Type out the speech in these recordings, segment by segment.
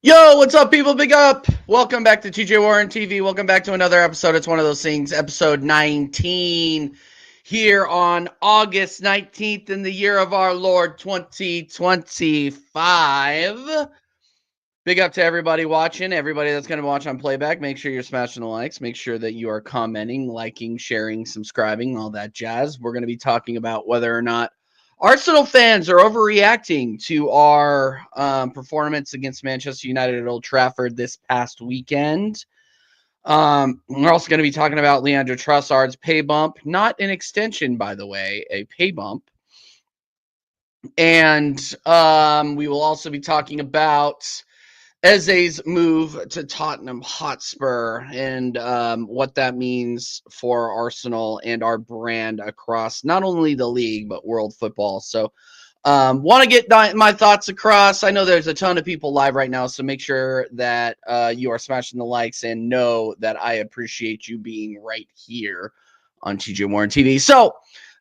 Yo, what's up, people? Big up. Welcome back to TJ Warren TV. Welcome back to another episode. It's one of those things, episode 19, here on August 19th in the year of our Lord 2025. Big up to everybody watching, everybody that's going to watch on playback. Make sure you're smashing the likes. Make sure that you are commenting, liking, sharing, subscribing, all that jazz. We're going to be talking about whether or not Arsenal fans are overreacting to our performance against Manchester United at Old Trafford this past weekend. We're also going to be talking about Leandro Trossard's pay bump, not an extension, by the way, a pay bump. And we will also be talking about Eze's move to Tottenham Hotspur and what that means for Arsenal and our brand across not only the league but world football. So want to get my thoughts across. I know there's a ton of people live right now, so make sure that you are smashing the likes and know that I appreciate you being right here on TJ Warren TV. So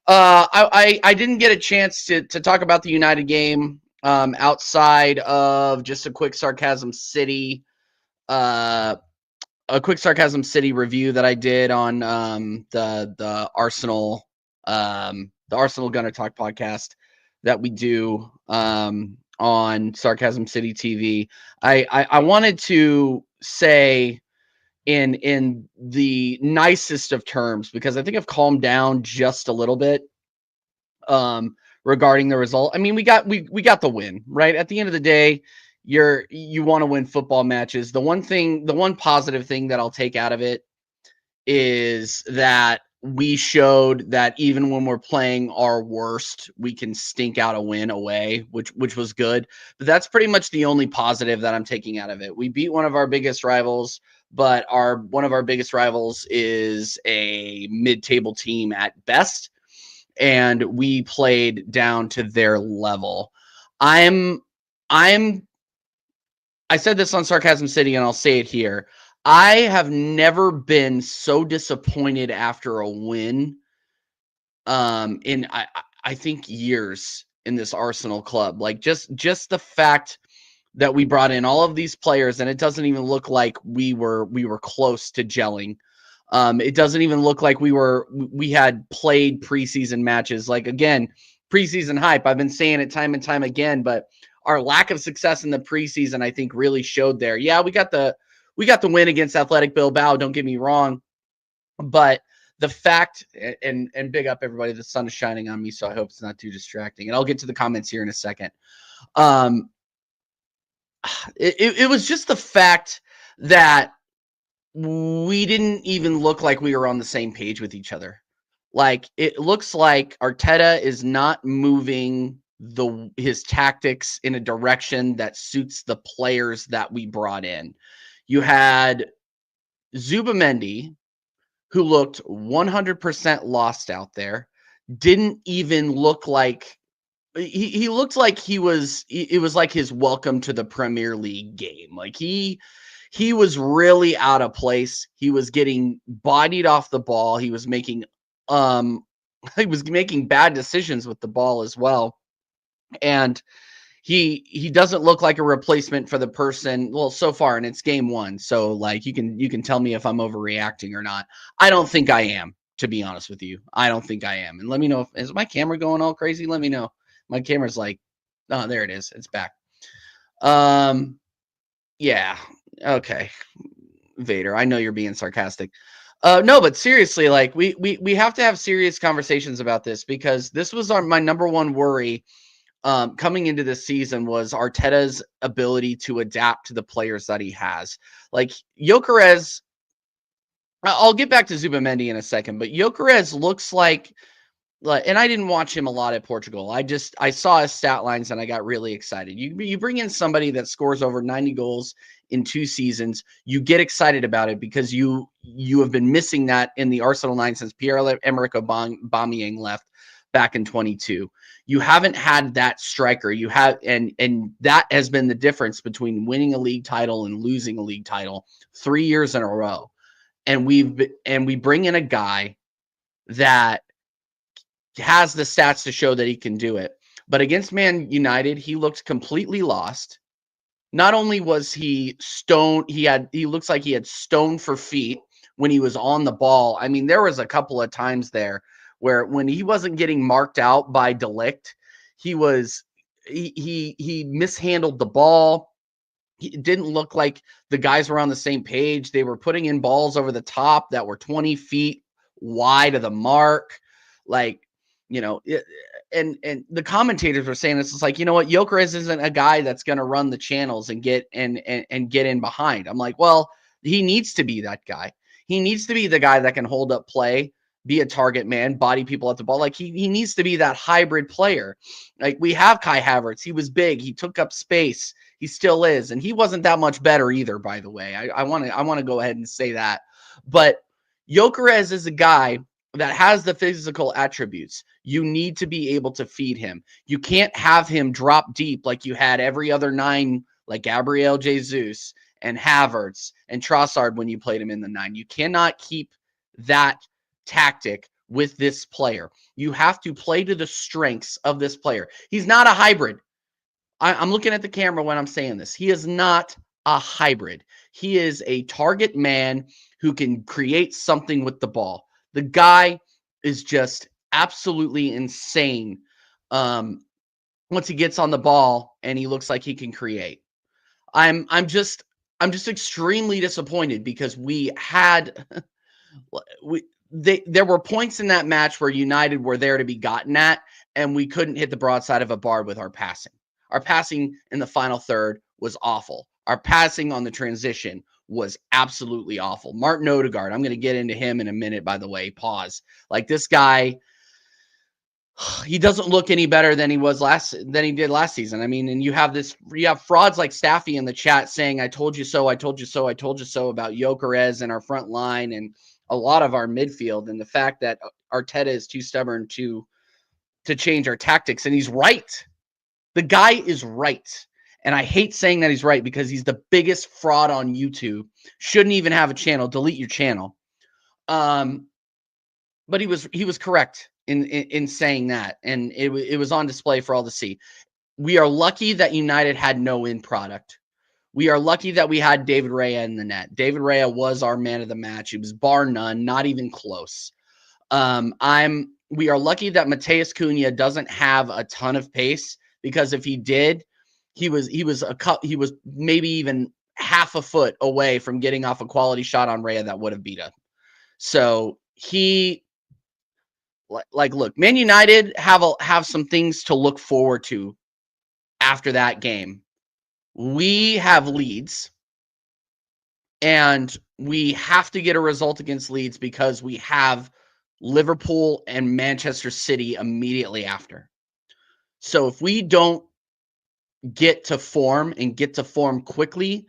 I didn't get a chance to talk about the United game outside of just a quick Sarcasm City review that I did on the Arsenal Gunner Talk podcast that we do on Sarcasm City TV. I wanted to say in the nicest of terms, because I think I've calmed down just a little bit regarding the result. I mean, we got the win, right? At the end of the day, you want to win football matches. The one positive thing that I'll take out of it is that we showed that even when we're playing our worst, we can stink out a win away, which was good. But that's pretty much the only positive that I'm taking out of it. We beat one of our biggest rivals, but one of our biggest rivals is a mid-table team at best, and we played down to their level. I said this on Sarcasm City, and I'll say it here. I have never been so disappointed after a win in I think years in this Arsenal club. Like just the fact that we brought in all of these players, and it doesn't even look like we were close to gelling. It doesn't even look like we had played preseason matches. Like, again, preseason hype. I've been saying it time and time again, but our lack of success in the preseason, I think, really showed there. Yeah, we got the win against Athletic Bilbao. Don't get me wrong, but the fact, and big up everybody, the sun is shining on me, so I hope it's not too distracting. And I'll get to the comments here in a second. It was just the fact that we didn't even look like we were on the same page with each other. Like, it looks like Arteta is not moving his tactics in a direction that suits the players that we brought in. You had Zubamendi, who looked 100% lost out there, didn't even look like he looked like it was like his welcome to the Premier League game. Like, he was really out of place. He was getting bodied off the ball. He was making bad decisions with the ball as well. And he doesn't look like a replacement for the person. Well, so far, and it's game one, so like you can tell me if I'm overreacting or not. I don't think I am, to be honest with you. I don't think I am. And let me know, is my camera going all crazy? Let me know. My camera's like, oh, there it is. It's back. Yeah. Okay. Vader, I know you're being sarcastic. No, but seriously, like we have to have serious conversations about this, because this was my number one worry coming into this season, was Arteta's ability to adapt to the players that he has. Like Gyökeres, I'll get back to Zubamendi in a second, but Gyökeres looks like, and I didn't watch him a lot at Portugal. I saw his stat lines and I got really excited. You bring in somebody that scores over 90 goals in 2 seasons, you get excited about it, because you have been missing that in the Arsenal 9 since Pierre-Emerick Aubameyang left back in 22. You haven't had that striker. You have, and that has been the difference between winning a league title and losing a league title 3 years in a row. And we bring in a guy that has the stats to show that he can do it. But against Man United, he looked completely lost. not only was he stone, he looks like he had stone for feet when he was on the ball. I mean, there was a couple of times there where when he wasn't getting marked out by Delict, he mishandled the ball. It didn't look like the guys were on the same page. They were putting in balls over the top that were 20 feet wide of the mark. Like, and the commentators were saying this is like, you know what, Gyökeres isn't a guy that's going to run the channels and get and get in behind. I'm like, well, he needs to be that guy. He needs to be the guy that can hold up play, be a target man, body people at the ball. Like he needs to be that hybrid player. Like we have Kai Havertz. He was big. He took up space. He still is, and he wasn't that much better either, by the way. I want to go ahead and say that. But Gyökeres is a guy that has the physical attributes. You need to be able to feed him. You can't have him drop deep like you had every other 9, like Gabriel Jesus and Havertz and Trossard when you played him in the 9. You cannot keep that tactic with this player. You have to play to the strengths of this player. He's not a hybrid. I'm looking at the camera when I'm saying this. He is not a hybrid. He is a target man who can create something with the ball. The guy is just absolutely insane once he gets on the ball and he looks like he can create. I'm just extremely disappointed because there were points in that match where United were there to be gotten at, and we couldn't hit the broadside of a barb with our passing. Our passing in the final third was awful. Our passing on the transition was absolutely awful. Martin Odegaard, I'm going to get into him in a minute, by the way. Pause. Like this guy, he doesn't look any better than he did last season. I mean, and you have frauds like Staffy in the chat saying, I told you so, I told you so, I told you so about Gyökeres and our front line and a lot of our midfield, and the fact that Arteta is too stubborn to change our tactics. And he's right. The guy is right. And I hate saying that he's right because he's the biggest fraud on YouTube. Shouldn't even have a channel. Delete your channel. But he was correct in saying that. And it was on display for all to see. We are lucky that United had no end product. We are lucky that we had David Raya in the net. David Raya was our man of the match. It was bar none, not even close. We are lucky that Mateus Cunha doesn't have a ton of pace, because if he did, he was maybe even half a foot away from getting off a quality shot on Raya that would have beat him. So look, Man United have some things to look forward to after that game. We have Leeds, and we have to get a result against Leeds because we have Liverpool and Manchester City immediately after. So if we don't get to form quickly,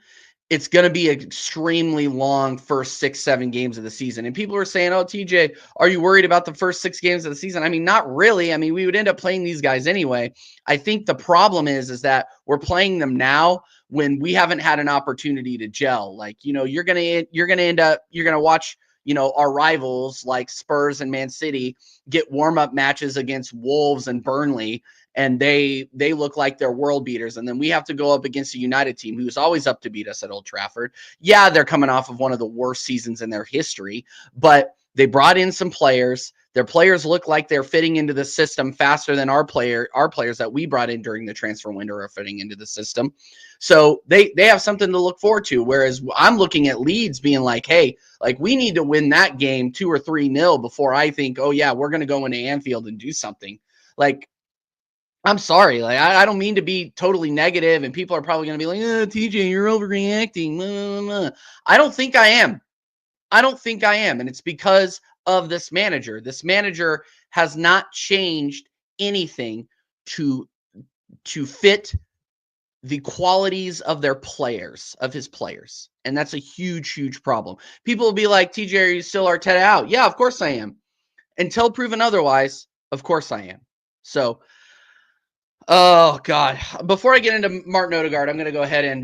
it's going to be an extremely long first 6-7 games of the season. And people are saying, oh, TJ, are you worried about the first 6 games of the season? I mean, not really. I mean, we would end up playing these guys anyway. I think the problem is that we're playing them now when we haven't had an opportunity to gel. Like, you're going to watch, our rivals like Spurs and Man City get warm-up matches against Wolves and Burnley, and they look like they're world beaters. And then we have to go up against a United team who's always up to beat us at Old Trafford. Yeah, they're coming off of one of the worst seasons in their history, but they brought in some players. Their players look like they're fitting into the system faster than our players that we brought in during the transfer window are fitting into the system. So they have something to look forward to. Whereas I'm looking at Leeds being like, hey, like we need to win that game 2 or 3-0 before I think, oh yeah, we're going to go into Anfield and do something. Like, I'm sorry. Like, I don't mean to be totally negative, and people are probably going to be like, oh, TJ, you're overreacting. I don't think I am. And it's because of this manager. This manager has not changed anything to fit the qualities of his players. And that's a huge, huge problem. People will be like, TJ, are you still Arteta out? Yeah, of course I am. Until proven otherwise, of course I am. So, oh God! Before I get into Martin Odegaard, I'm going to go ahead and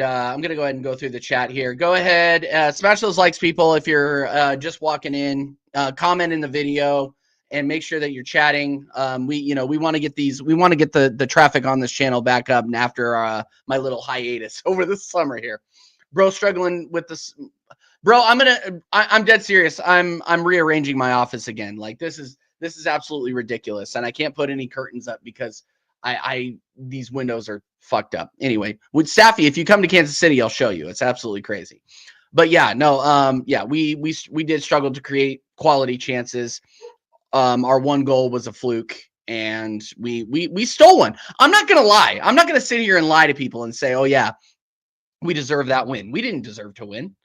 go through the chat here. Go ahead, smash those likes, people. If you're just walking in, comment in the video, and make sure that you're chatting. We want to get the traffic on this channel back up and after my little hiatus over the summer here. Bro, struggling with this. Bro, I'm dead serious. I'm rearranging my office again. Like this is absolutely ridiculous, and I can't put any curtains up because these windows are fucked up. Anyway, with Safi, if you come to Kansas City, I'll show you. It's absolutely crazy. But yeah, no, we did struggle to create quality chances. Our one goal was a fluke, and we stole one. I'm not gonna lie. I'm not gonna sit here and lie to people and say, oh yeah, we deserve that win. We didn't deserve to win.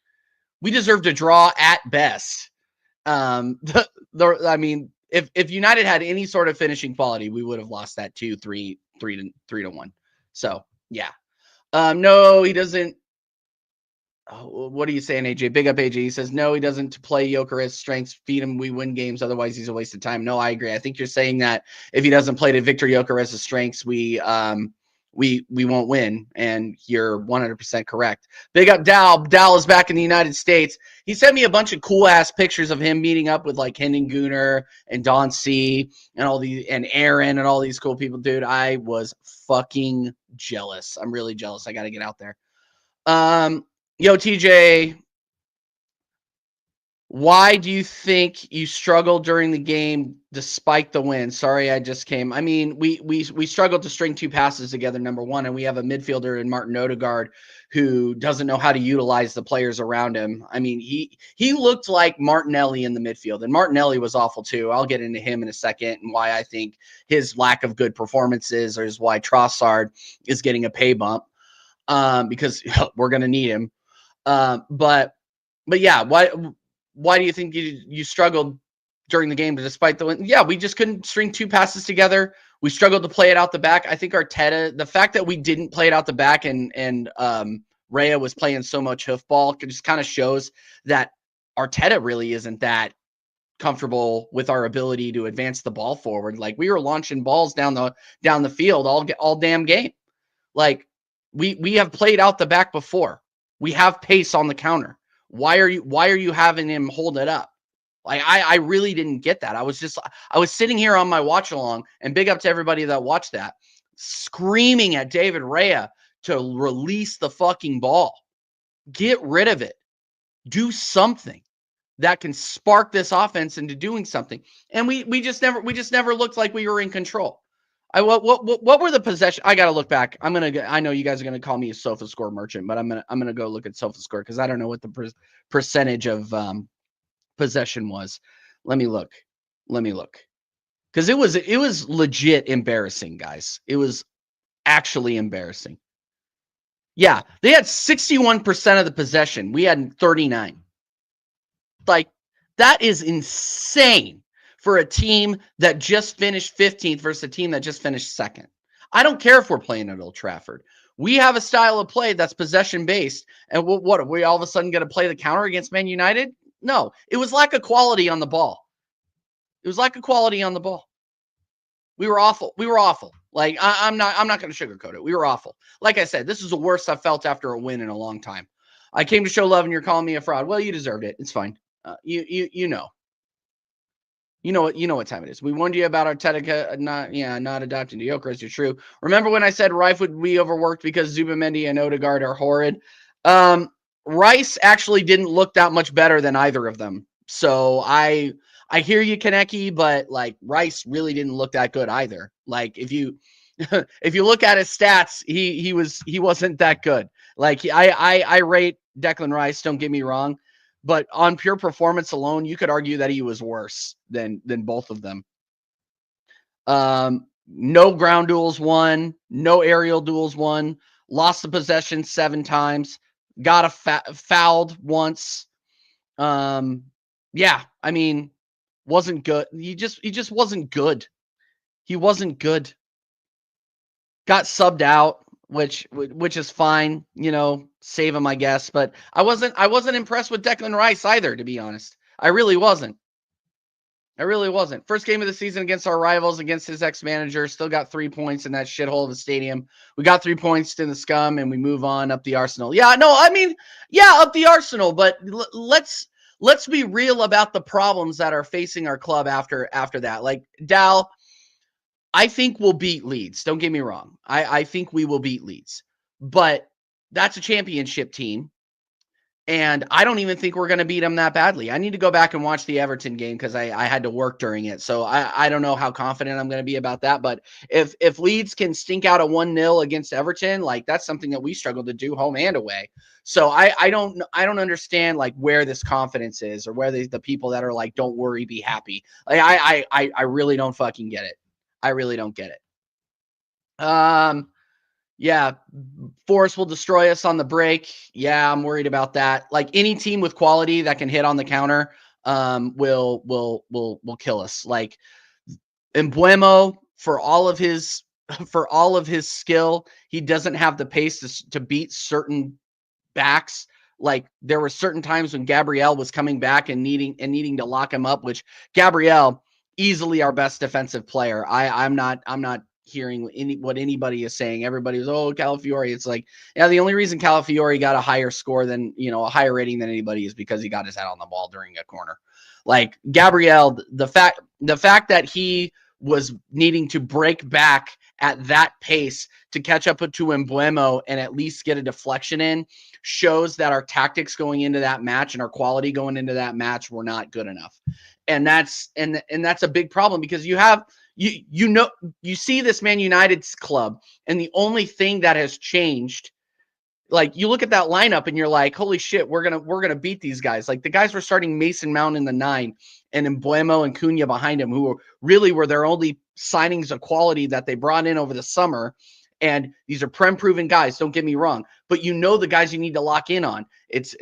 We deserve to draw at best. I mean, if United had any sort of finishing quality, we would have lost that 2-3 to 1. So yeah. No, he doesn't. Oh, what are you saying, AJ? Big up AJ. He says no, he doesn't play Gyökeres strengths, feed him, we win games. Otherwise, he's a waste of time. No, I agree. I think you're saying that if he doesn't play to Victor Gyökeres' strengths, we won't win, and you're 100% correct. Big up Dal. Dal is back in the United States. He sent me a bunch of cool ass pictures of him meeting up with like Hendon Gunnar and Don C and Aaron and all these cool people. Dude, I was fucking jealous. I'm really jealous. I got to get out there. Yo, TJ, why do you think you struggled during the game despite the win? Sorry, I just came. I mean, we struggled to string two passes together, number one, and we have a midfielder in Martin Odegaard who doesn't know how to utilize the players around him. I mean, he looked like Martinelli in the midfield, and Martinelli was awful too. I'll get into him in a second and why I think his lack of good performances is why Trossard is getting a pay bump because we're going to need him. But yeah, why do you think you struggled during the game despite the win? Yeah, we just couldn't string two passes together. We struggled to play it out the back. I think Arteta, the fact that we didn't play it out the back and Raya was playing so much hoofball just kind of shows that Arteta really isn't that comfortable with our ability to advance the ball forward. Like we were launching balls down the field all damn game. Like we have played out the back before. We have pace on the counter. Why are you having him hold it up? Like I really didn't get that. I was sitting here on my watch along, and big up to everybody that watched that, screaming at David Raya to release the fucking ball. Get rid of it. Do something that can spark this offense into doing something. And we just never looked like we were in control. What were the possession? I gotta look back. I know you guys are gonna call me a SofaScore merchant, but I'm gonna go look at SofaScore because I don't know what the percentage of possession was. Let me look because it was legit embarrassing, guys. It was actually embarrassing. Yeah, they had 61% of the possession. We had 39. Like that is insane. For a team that just finished 15th versus a team that just finished second. I don't care if we're playing at Old Trafford. We have a style of play that's possession-based. And what are we all of a sudden going to play the counter against Man United? No. It was lack of quality on the ball. We were awful. Like, I'm not going to sugarcoat it. We were awful. Like I said, this is the worst I've felt after a win in a long time. I came to show love and you're calling me a fraud. Well, you deserved it. It's fine. You know. You know what time it is. We warned you about Arteta not adopting Gyökeres. You're true. Remember when I said Rice would be overworked because Zubimendi and Odegaard are horrid? Rice actually didn't look that much better than either of them. So I hear you, Kaneki, but like Rice really didn't look that good either. Like if you look at his stats, he wasn't that good. Like I rate Declan Rice. Don't get me wrong. But on pure performance alone, you could argue that he was worse than both of them. No ground duels won, no aerial duels won, lost the possession 7 times, got fouled once. Yeah, I mean, wasn't good. He just wasn't good. He wasn't good. Got subbed out, which is fine, save him, I guess. But I wasn't impressed with Declan Rice either, to be honest. I really wasn't. First game of the season against our rivals, against his ex-manager, still got 3 points in that shithole of a stadium. We got 3 points in the scum, and we move on up the Arsenal. Yeah, no, I mean, yeah, up the Arsenal, but let's let's be real about the problems that are facing our club after that. Like, Dal, I think we'll beat Leeds. Don't get me wrong. I think we will beat Leeds. But that's a championship team. And I don't even think we're going to beat them that badly. I need to go back and watch the Everton game because I had to work during it. So I don't know how confident I'm going to be about that. But if Leeds can stink out a 1-0 against Everton, like, that's something that we struggle to do home and away. So I don't understand, like, where this confidence is, or where the people that are like, don't worry, be happy. Like, I really don't fucking get it. I really don't get it. Yeah, Forest will destroy us on the break. Yeah, I'm worried about that. Like, any team with quality that can hit on the counter will kill us. Like, Embuemo, for all of his skill, he doesn't have the pace to beat certain backs. Like, there were certain times when Gabriel was coming back and needing to lock him up, which Gabriel, easily our best defensive player. I'm not hearing what anybody is saying. Everybody was, oh, Calafiori. It's like, yeah, the only reason Calafiori got a higher score than, a higher rating than anybody is because he got his head on the ball during a corner. Like, Gabriel, the fact that he was needing to break back at that pace to catch up to Embuemo and at least get a deflection in shows that our tactics going into that match and our quality going into that match were not good enough. And that's a big problem, because you see this Man United's club, and the only thing that has changed, like, you look at that lineup and you're like, holy shit, we're gonna beat these guys. Like, the guys were starting Mason Mount in the 9 and Embuemo and Cunha behind him, who really were their only signings of quality that they brought in over the summer. And these are Prem-proven guys, don't get me wrong, but the guys you need to lock in on. It's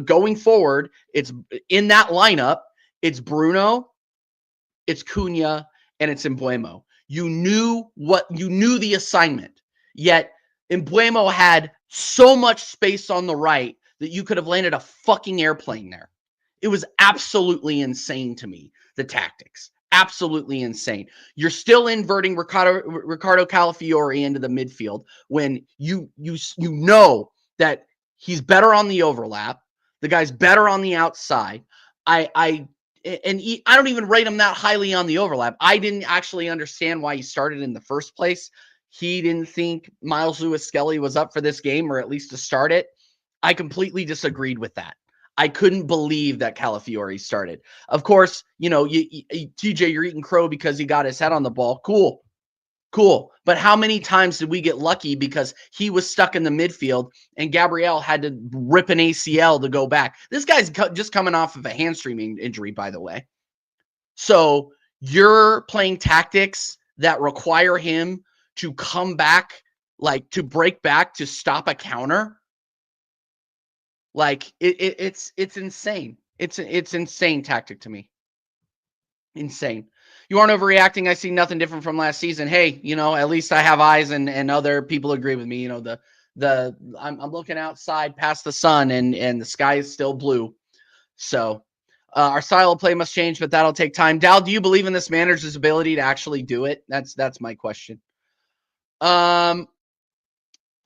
going forward, it's in that lineup, it's Bruno, it's Cunha, and it's Embuemo. You knew the assignment, yet Embuemo had so much space on the right that you could have landed a fucking airplane there. It was absolutely insane to me, the tactics. Absolutely insane. You're still inverting Ricardo Calafiori into the midfield when you know that he's better on the overlap. The guy's better on the outside. I don't even rate him that highly on the overlap. I didn't actually understand why he started in the first place. He didn't think Miles Lewis-Skelly was up for this game, or at least to start it. I completely disagreed with that. I couldn't believe that Calafiori started. Of course, TJ, you're eating crow because he got his head on the ball. Cool. But how many times did we get lucky because he was stuck in the midfield and Gabriel had to rip an ACL to go back? This guy's just coming off of a hamstring injury, by the way. So you're playing tactics that require him to come back, like, to break back, to stop a counter. Like, it's insane. It's insane tactic to me. Insane. You aren't overreacting. I see nothing different from last season. Hey, at least I have eyes, and other people agree with me. I'm looking outside past the sun, and the sky is still blue. So our style of play must change, but that'll take time. Dal, do you believe in this manager's ability to actually do it? That's my question.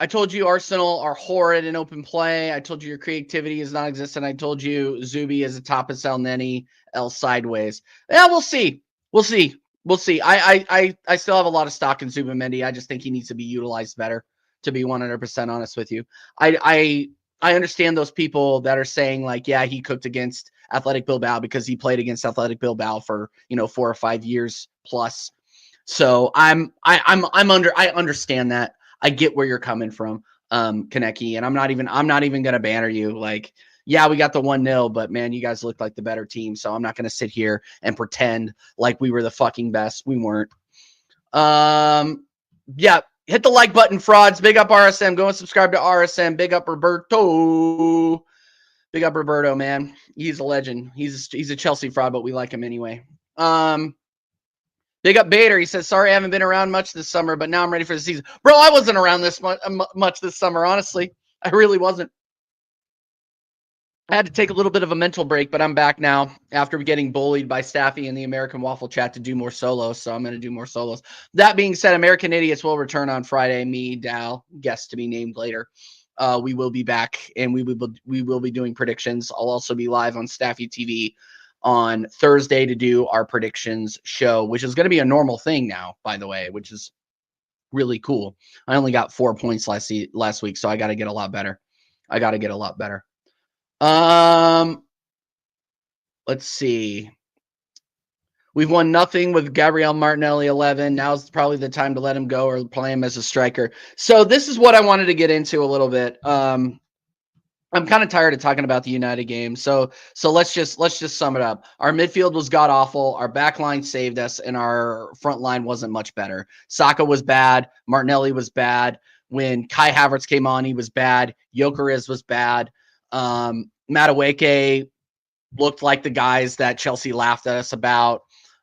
I told you Arsenal are horrid in open play. I told you your creativity is non-existent. I told you Zubi is a Tapas El Neni El sideways. Yeah, we'll see. I still have a lot of stock in Zubimendi. I just think he needs to be utilized better, to be 100% honest with you. I understand those people that are saying, like, yeah, he cooked against Athletic Bilbao because he played against Athletic Bilbao for 4 or 5 years plus. So I understand that. I get where you're coming from, Kaneki, and I'm not even gonna banner you. Like, yeah, we got the 1-0, but man, you guys looked like the better team. So I'm not gonna sit here and pretend like we were the fucking best. We weren't. Yeah, hit the like button, frauds. Big up RSM. Go and subscribe to RSM. Big up Roberto. Big up Roberto, man. He's a legend. He's a Chelsea fraud, but we like him anyway. Big up Bader. He says, sorry, I haven't been around much this summer, but now I'm ready for the season. Bro, I wasn't around this much this summer, honestly. I really wasn't. I had to take a little bit of a mental break, but I'm back now after getting bullied by Staffy in the American Waffle Chat to do more solos, so I'm going to do more solos. That being said, American Idiots will return on Friday. Me, Dal, guest to be named later. we will be back, and we will be doing predictions. I'll also be live on Staffy TV on Thursday to do our predictions show, which is going to be a normal thing now, by the way, which is really cool. I only got 4 points last week, so I got to get a lot better. Let's see. We've won nothing with Gabriel Martinelli 11. Now's probably the time to let him go or play him as a striker. So this is what I wanted to get into a little bit. I'm kind of tired of talking about the United game. So let's just sum it up. Our midfield was god awful. Our back line saved us, and our front line wasn't much better. Saka was bad. Martinelli was bad. When Kai Havertz came on, he was bad. Gyökeres was bad. Madueke looked like the guys that Chelsea laughed at us about.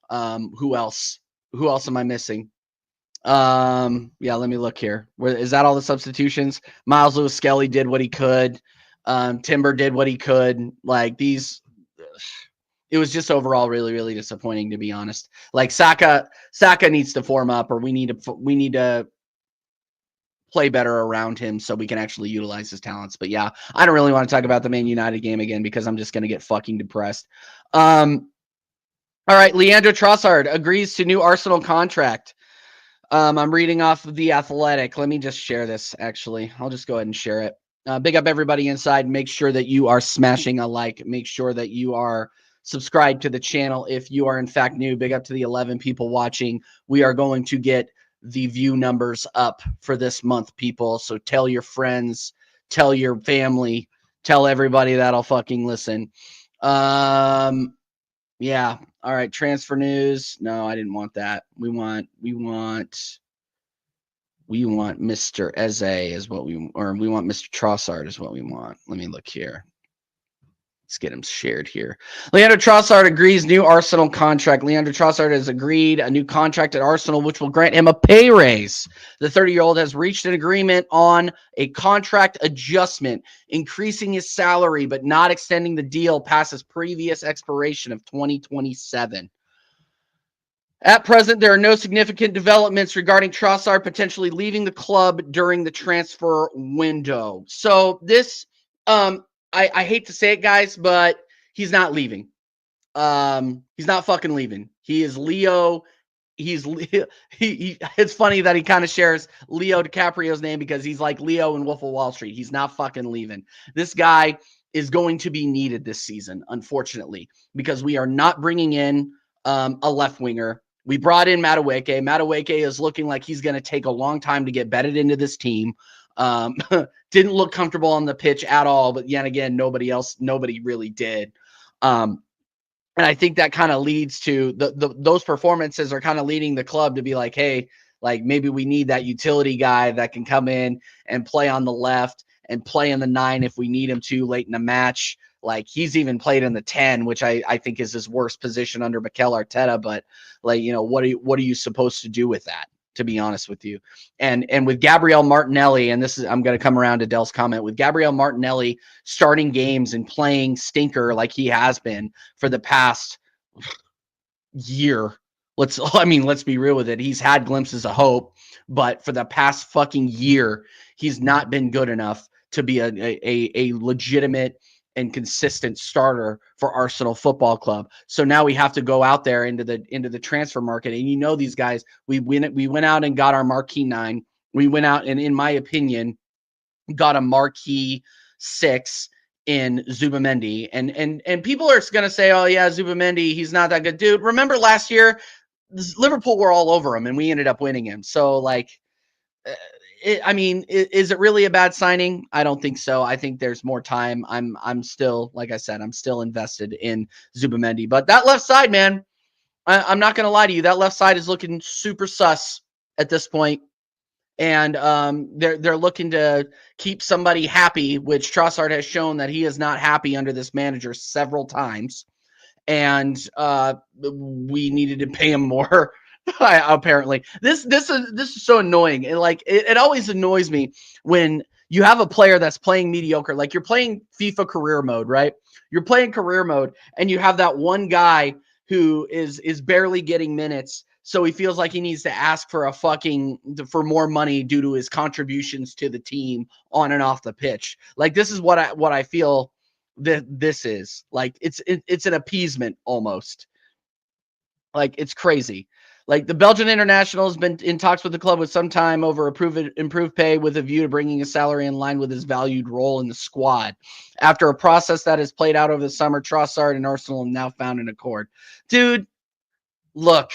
Who else? Who else am I missing? Yeah, let me look here. Is that all the substitutions? Miles Lewis-Skelly did what he could. Timber did what he could. Like these, it was just overall really, really disappointing, to be honest. Like Saka needs to form up, or we need to play better around him so we can actually utilize his talents. But yeah, I don't really want to talk about the Man United game again because I'm just going to get fucking depressed. All right, Leandro Trossard agrees to new Arsenal contract. I'm reading off of The Athletic. Let me just share this, actually. I'll just go ahead and share it. Big up everybody inside. Make sure that you are smashing a like. Make sure that you are subscribed to the channel if you are, in fact, new. Big up to the 11 people watching. We are going to get the view numbers up for this month, people. So tell your friends, tell your family, tell everybody that'll fucking listen. Yeah. All right. Transfer news. No, I didn't want that. We want Mr. Eze is what we want Mr. Trossard is what we want. Let me look here. Let's get him shared here. Leandro Trossard agrees new Arsenal contract. Leandro Trossard has agreed a new contract at Arsenal, which will grant him a pay raise. The 30-year-old has reached an agreement on a contract adjustment, increasing his salary, but not extending the deal past his previous expiration of 2027. At present, there are no significant developments regarding Trossard potentially leaving the club during the transfer window. So this, I hate to say it, guys, but he's not leaving. He's not fucking leaving. He is Leo. He's it's funny that he kind of shares Leo DiCaprio's name because he's like Leo in Wolf of Wall Street. He's not fucking leaving. This guy is going to be needed this season, unfortunately, because we are not bringing in a left winger. We brought in Madueke. Madueke is looking like he's going to take a long time to get bedded into this team. Didn't look comfortable on the pitch at all, but yet again, nobody really did. And I think that kind of leads to those performances are kind of leading the club to be like, hey, like maybe we need that utility guy that can come in and play on the left and play in the 9 if we need him to late in the match. Like he's even played in the 10, which I think is his worst position under Mikel Arteta. But like, you know, what are you supposed to do with that, to be honest with you? And with Gabriel Martinelli, and this is, I'm going to come around to Dell's comment, with Gabriel Martinelli starting games and playing stinker like he has been for the past year. Let's be real with it. He's had glimpses of hope, but for the past fucking year, he's not been good enough to be a legitimate and consistent starter for Arsenal Football Club. So now we have to go out there into the transfer market. And you know, these guys, we went out and got our marquee 9. We went out and, in my opinion, got a marquee 6 in Zubamendi. And people are going to say, oh yeah, Zubamendi, he's not that good. Dude, remember last year, Liverpool were all over him and we ended up winning him. So like, is it really a bad signing? I don't think so. I think there's more time. I'm still, like I said, I'm still invested in Zubamendi. But that left side, man, I'm not going to lie to you. That left side is looking super sus at this point. And they're looking to keep somebody happy, which Trossard has shown that he is not happy under this manager several times. And we needed to pay him more. Apparently, this is so annoying, and like it always annoys me when you have a player that's playing mediocre. Like you're playing FIFA career mode, right? You're playing career mode, and you have that one guy who is barely getting minutes So he feels like he needs to ask for for more money due to his contributions to the team on and off the pitch. Like, this is what I feel that this is. Like, it's an appeasement almost. Like, it's crazy. Like, the Belgian international has been in talks with the club with some time over improved pay with a view to bringing his salary in line with his valued role in the squad. After a process that has played out over the summer, Trossard and Arsenal have now found an accord. Dude, look,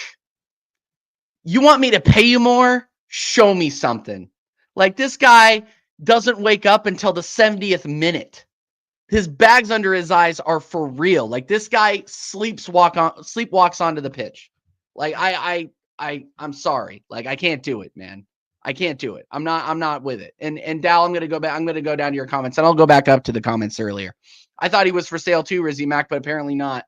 you want me to pay you more? Show me something. Like, this guy doesn't wake up until the 70th minute. His bags under his eyes are for real. Like, this guy sleepwalks onto the pitch. Like, I'm sorry. Like, I can't do it, man. I can't do it. I'm not with it. And Dal, I'm gonna go back. I'm gonna go down to your comments, and I'll go back up to the comments earlier. I thought he was for sale too, Rizzy Mac, but apparently not.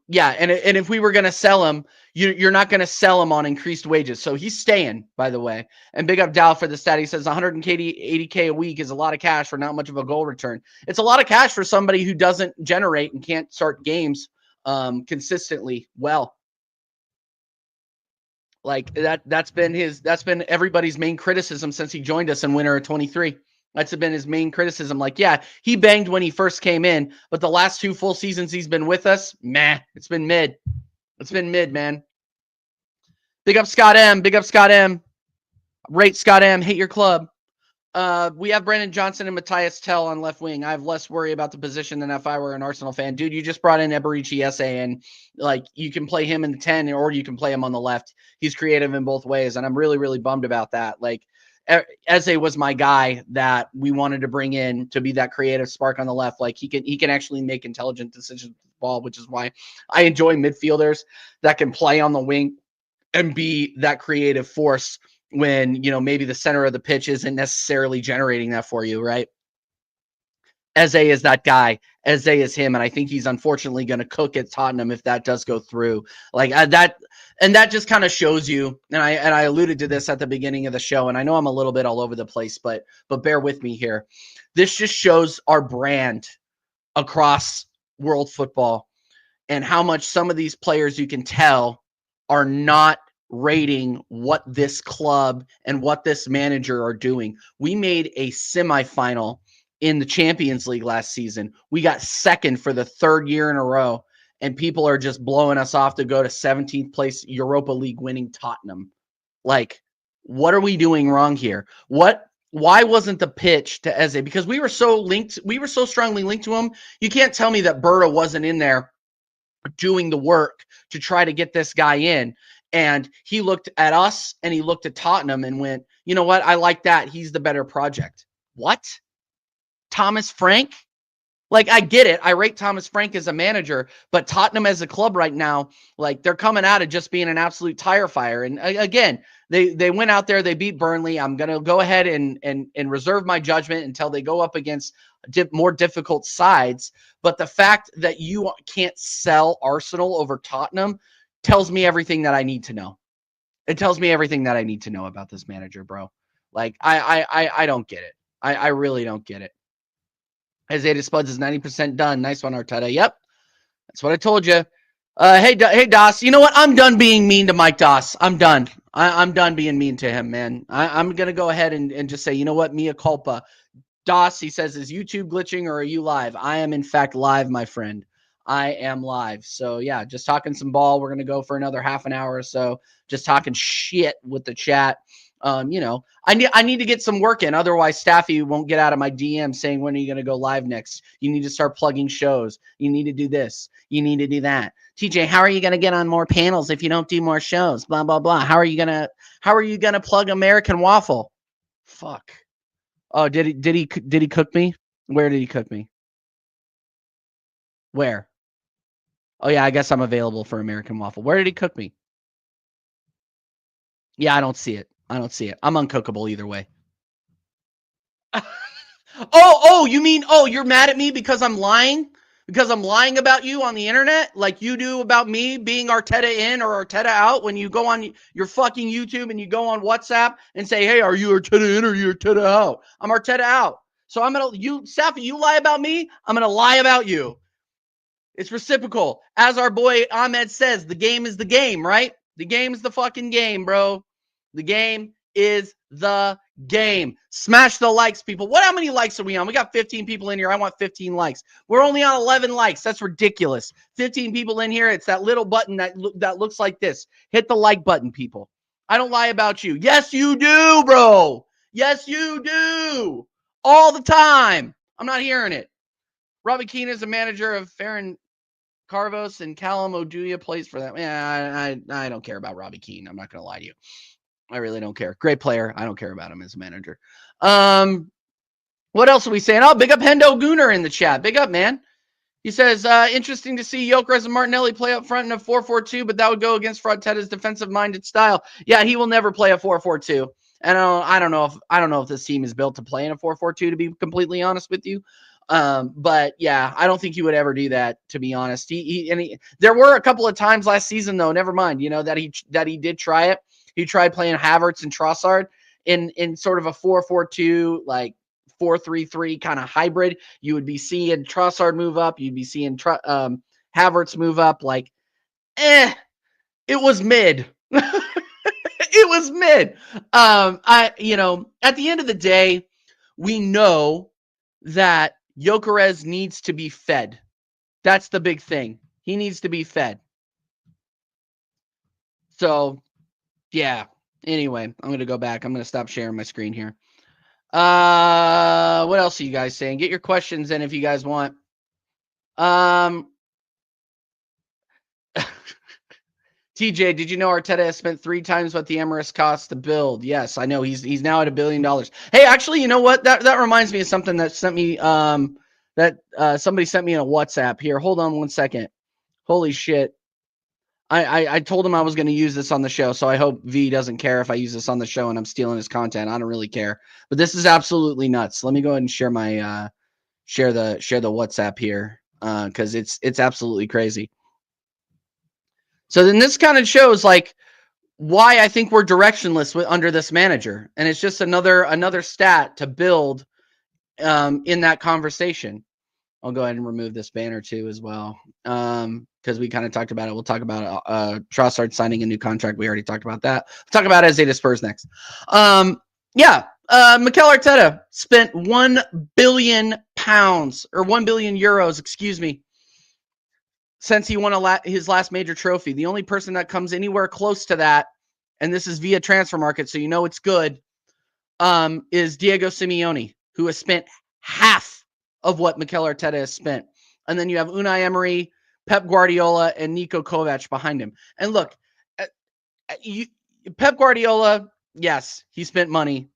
Yeah, and if we were gonna sell him, you're not gonna sell him on increased wages. So he's staying, by the way. And big up Dal for the stat. He says 180K a week is a lot of cash for not much of a goal return. It's a lot of cash for somebody who doesn't generate and can't start games consistently well. Like, that's been everybody's main criticism since he joined us in winter of 23. That's been his main criticism. Like, yeah, he banged when he first came in, but the last 2 full seasons he's been with us, meh, it's been mid. It's been mid, man. Big up Scott M. Big up Scott M. Rate Scott M. Hate your club. We have Brandon Johnson and Matthias Tell on left wing. I have less worry about the position than if I were an Arsenal fan. Dude, you just brought in Eberici Esse, and like, you can play him in the 10 or you can play him on the left. He's creative in both ways, and I'm really, really bummed about that. Like, Eze was my guy that we wanted to bring in to be that creative spark on the left. Like, he can actually make intelligent decisions with the ball, which is why I enjoy midfielders that can play on the wing and be that creative force when, maybe the center of the pitch isn't necessarily generating that for you, right? Eze is that guy. Eze is him, and I think he's unfortunately going to cook at Tottenham if that does go through. Like, that just kind of shows you. And I alluded to this at the beginning of the show, and I know I'm a little bit all over the place, but bear with me here. This just shows our brand across world football and how much some of these players, you can tell, are not rating what this club and what this manager are doing. We made a semifinal in the Champions League last season. We got second for the 3rd year in a row, and people are just blowing us off to go to 17th place Europa League winning Tottenham. Like, what are we doing wrong here? Why wasn't the pitch to Eze? Because we were so strongly linked to him. You can't tell me that Berta wasn't in there doing the work to try to get this guy in. And he looked at us and he looked at Tottenham and went, you know what? I like that. He's the better project. What? Thomas Frank? Like, I get it. I rate Thomas Frank as a manager, but Tottenham as a club right now, like, they're coming out of just being an absolute tire fire. And again, they went out there, they beat Burnley. I'm going to go ahead and reserve my judgment until they go up against more difficult sides. But the fact that you can't sell Arsenal over Tottenham tells me everything that I need to know. It tells me everything that I need to know about this manager, bro. Like, I don't get it. I really don't get it. Isaiah Spuds is 90% done. Nice one, Arteta. Yep. That's what I told you. Hey, Doss. You know what? I'm done being mean to Mike Doss. I'm done. I'm done being mean to him, man. I'm going to go ahead and just say, you know what? Mea culpa. Doss, he says, is YouTube glitching or are you live? I am, in fact, live, my friend. I am live. So, yeah, just talking some ball. We're going to go for another half an hour or so. Just talking shit with the chat. I need to get some work in. Otherwise, Staffy won't get out of my DM saying, when are you going to go live next? You need to start plugging shows. You need to do this. You need to do that. TJ, how are you going to get on more panels if you don't do more shows? Blah, blah, blah. How are you going to plug American Waffle? Fuck. Oh, did he cook me? Where did he cook me? Where? Oh yeah, I guess I'm available for American Waffle. Where did he cook me? Yeah, I don't see it. I'm uncookable either way. You mean, you're mad at me because I'm lying? Because I'm lying about you on the internet like you do about me being Arteta in or Arteta out when you go on your fucking YouTube and you go on WhatsApp and say, hey, are you Arteta in or are you Arteta out? I'm Arteta out. So Safi, you lie about me, I'm going to lie about you. It's reciprocal. As our boy Ahmed says, the game is the game, right? The game is the fucking game, bro. The game is the game. Smash the likes, people. How many likes are we on? We got 15 people in here. I want 15 likes. We're only on 11 likes. That's ridiculous. 15 people in here. It's that little button that looks like this. Hit the like button, people. I don't lie about you. Yes, you do, bro. Yes, you do. All the time. I'm not hearing it. Robbie Keane is a manager of Farron Carvos and Callum Oduya plays for that. Yeah, I don't care about Robbie Keane. I'm not going to lie to you. I really don't care. Great player. I don't care about him as a manager. What else are we saying? Oh, big up Hendo Gooner in the chat. Big up, man. He says, interesting to see Gyökeres and Martinelli play up front in a 4-4-2, but that would go against Arteta's defensive-minded style. Yeah, he will never play a 4-4-2. And I don't know if this team is built to play in a 4-4-2, to be completely honest with you. But yeah, I don't think he would ever do that, to be honest. There were a couple of times last season, though, never mind, that he did try it. He tried playing Havertz and Trossard in sort of a 4-4-2, like 4-3-3 kind of hybrid. You would be seeing Trossard move up. You'd be seeing Havertz move up. Like, it was mid. It was mid. At the end of the day, we know that Gyökeres needs to be fed. That's the big thing. He needs to be fed. So, yeah. Anyway, I'm going to go back. I'm going to stop sharing my screen here. What else are you guys saying? Get your questions in if you guys want. TJ, did you know Arteta has spent 3 times what the Emirates cost to build? Yes, I know. He's now at $1 billion. Hey, actually, you know what? That reminds me of something that sent me somebody sent me in a WhatsApp here. Hold on one second. Holy shit. I told him I was going to use this on the show, so I hope V doesn't care if I use this on the show and I'm stealing his content. I don't really care. But this is absolutely nuts. Let me go ahead and share my share the WhatsApp here because it's absolutely crazy. So then this kind of shows like why I think we're directionless under this manager, and it's just another stat to build in that conversation. I'll go ahead and remove this banner too as well because we kind of talked about it. We'll talk about Trossard signing a new contract. We already talked about that. We'll talk about Isaiah Spurs next. Mikel Arteta spent £1 billion or 1 billion euros, excuse me, since he won his last major trophy. The only person that comes anywhere close to that, and this is via transfer market, so you know it's good, is Diego Simeone, who has spent half of what Mikel Arteta has spent. And then you have Unai Emery, Pep Guardiola, and Niko Kovac behind him. And look, Pep Guardiola, yes, he spent money,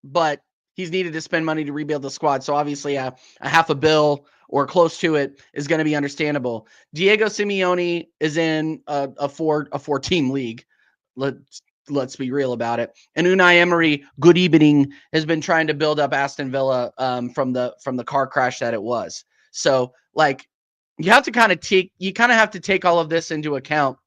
but he's needed to spend money to rebuild the squad. So obviously a $500 million or close to it is going to be understandable. Diego Simeone is in a four-team league. Let's be real about it. And Unai Emery, good evening, has been trying to build up Aston Villa from the car crash that it was. So like you have to kind of take all of this into account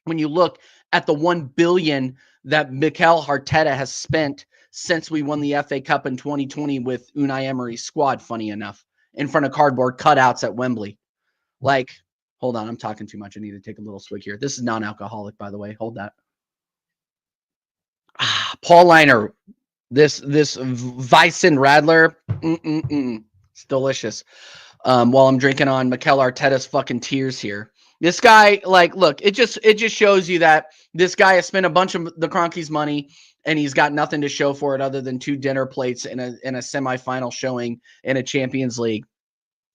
when you look at the 1 billion that Mikel Arteta has spent since we won the FA Cup in 2020 with Unai Emery's squad, funny enough, in front of cardboard cutouts at Wembley. Like, hold on, I'm talking too much. I need to take a little swig here. This is non-alcoholic, by the way. Hold that. Paul Liner, this Weissen Radler, it's delicious. While I'm drinking on Mikel Arteta's fucking tears here. This guy, like, look, it just shows you that this guy has spent a bunch of the Kroenke's money and he's got nothing to show for it other than 2 dinner plates in a semifinal showing in a Champions League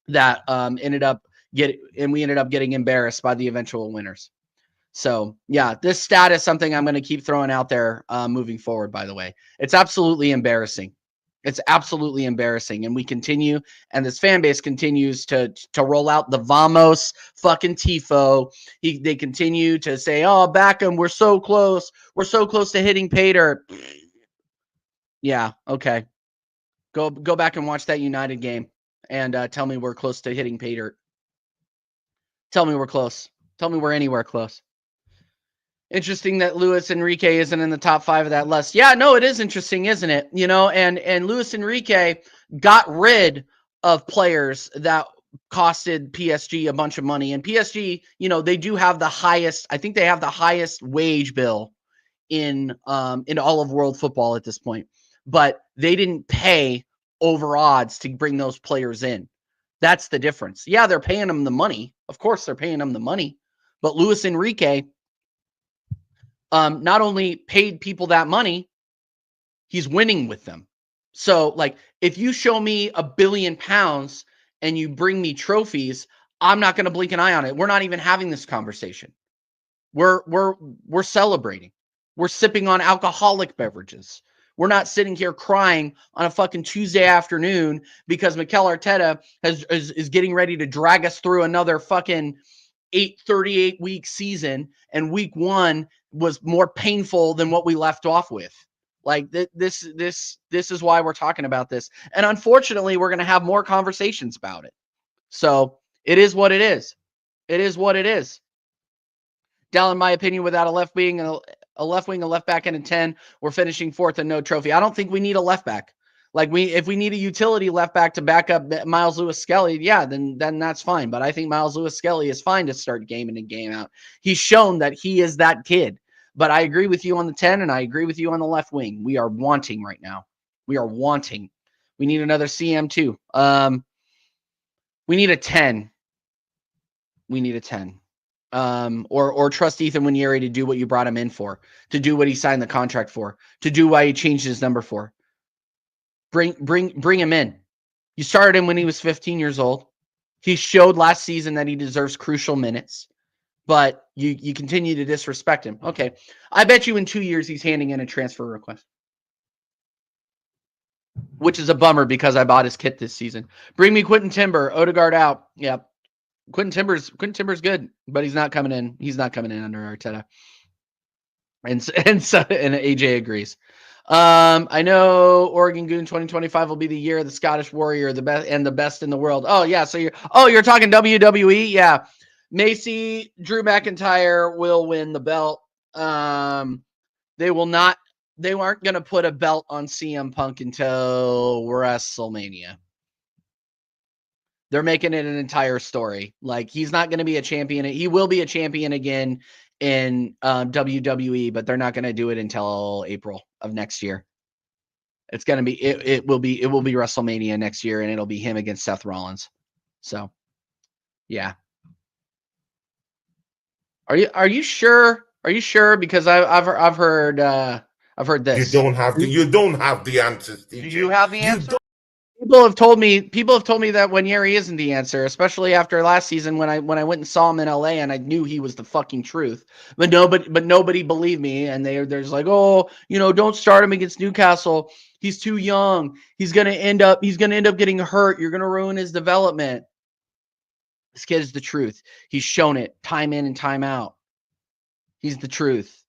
that we ended up getting embarrassed by the eventual winners. So, yeah, this stat is something I'm going to keep throwing out there moving forward, by the way. It's absolutely embarrassing. It's absolutely embarrassing. And we continue, and this fan base continues to roll out the Vamos fucking tifo. They continue to say, oh, Beckham, we're so close. We're so close to hitting pay dirt. Yeah, okay. Go back and watch that United game and tell me we're close to hitting pay dirt. Tell me we're close. Tell me we're anywhere close. Interesting that Luis Enrique isn't in the top 5 of that list. Yeah, no, it is interesting, isn't it? And Luis Enrique got rid of players that costed PSG a bunch of money. And PSG, they do have the highest, I think they have the highest wage bill in all of world football at this point. But they didn't pay over odds to bring those players in. That's the difference. Yeah, they're paying them the money. Of course, they're paying them the money. But Luis Enrique not only paid people that money, he's winning with them. So, like, if you show me £1 billion and you bring me trophies, I'm not going to blink an eye on it. We're not even having this conversation. We're celebrating. We're sipping on alcoholic beverages. We're not sitting here crying on a fucking Tuesday afternoon because Mikel Arteta is getting ready to drag us through another fucking 38-week season, and week 1 was more painful than what we left off with. Like this is why we're talking about this. And unfortunately, we're going to have more conversations about it. So it is what it is. It is what it is. Dell, in my opinion, without a left wing, a left back, and a 10, we're finishing 4th and no trophy. I don't think we need a left back. Like if we need a utility left back to back up Miles Lewis-Skelly, yeah, then that's fine. But I think Miles Lewis-Skelly is fine to start game in and game out. He's shown that he is that kid. But I agree with you on the 10, and I agree with you on the left wing. We are wanting right now. We are wanting. We need another CM too. We need a 10. We need a 10. Or trust Ethan Nwaneri to do what you brought him in for, to do what he signed the contract for, to do why he changed his number for. Bring him in. You started him when he was 15 years old. He showed last season that he deserves crucial minutes, but you continue to disrespect him. Okay. I bet you in 2 years he's handing in a transfer request, which is a bummer because I bought his kit this season. Bring me Quentin Timber. Odegaard out. Yep. Quentin Timber's good, but he's not coming in. He's not coming in under Arteta. And AJ agrees. I know Oregon Goon 2025 will be the year of the Scottish Warrior, the best in the world. Oh yeah, so you're talking WWE? Yeah. Macy, Drew McIntyre will win the belt. They aren't going to put a belt on CM Punk until WrestleMania. They're making it an entire story. Like, he's not going to be a champion. He will be a champion again in WWE, but they're not going to do it until April of next year. It's going to be, it will be WrestleMania next year, and it'll be him against Seth Rollins. So, yeah. Are you sure? Are you sure? Because I've heard this. You don't have the answers. Do you have the answer? People have told me that Nwaneri isn't the answer, especially after last season when I went and saw him in LA and I knew he was the fucking truth. But nobody believed me, and there's like, oh, don't start him against Newcastle. He's too young. He's gonna end up getting hurt. You're gonna ruin his development. This kid is the truth. He's shown it time in and time out. He's the truth.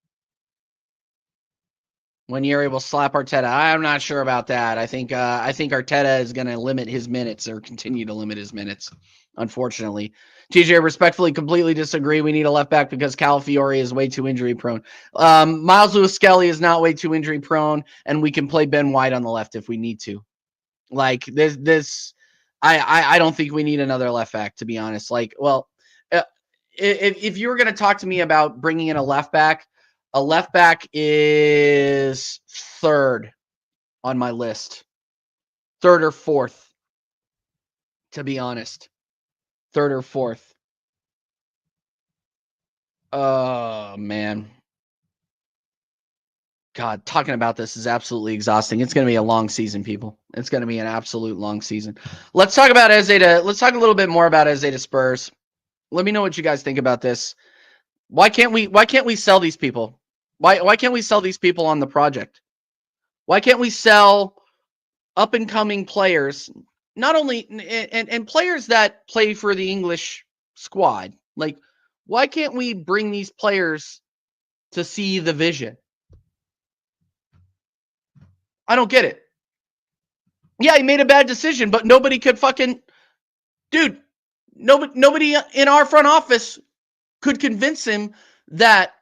Nwaneri will slap Arteta. I'm not sure about that. I think Arteta is going to limit his minutes or continue to limit his minutes, unfortunately. TJ, respectfully, completely disagree. We need a left back because Calafiore is way too injury prone. Miles Lewis-Skelly is not way too injury prone, and we can play Ben White on the left if we need to. Like this, I don't think we need another left back, to be honest. Like, well, if you were going to talk to me about bringing in a left back is 3rd on my list. 3rd or 4th, to be honest. 3rd or 4th. Oh, man. God, talking about this is absolutely exhausting. It's going to be a long season, people. It's going to be an absolute long season. Let's talk about let's talk a little bit more about Eze to Spurs. Let me know what you guys think about this. Why can't we sell these people? Why can't we sell these people on the project? Why can't we sell up and coming players, not only and players that play for the English squad? Like, why can't we bring these players to see the vision? I don't get it. Yeah, he made a bad decision, but nobody could fucking, dude, nobody in our front office could convince him that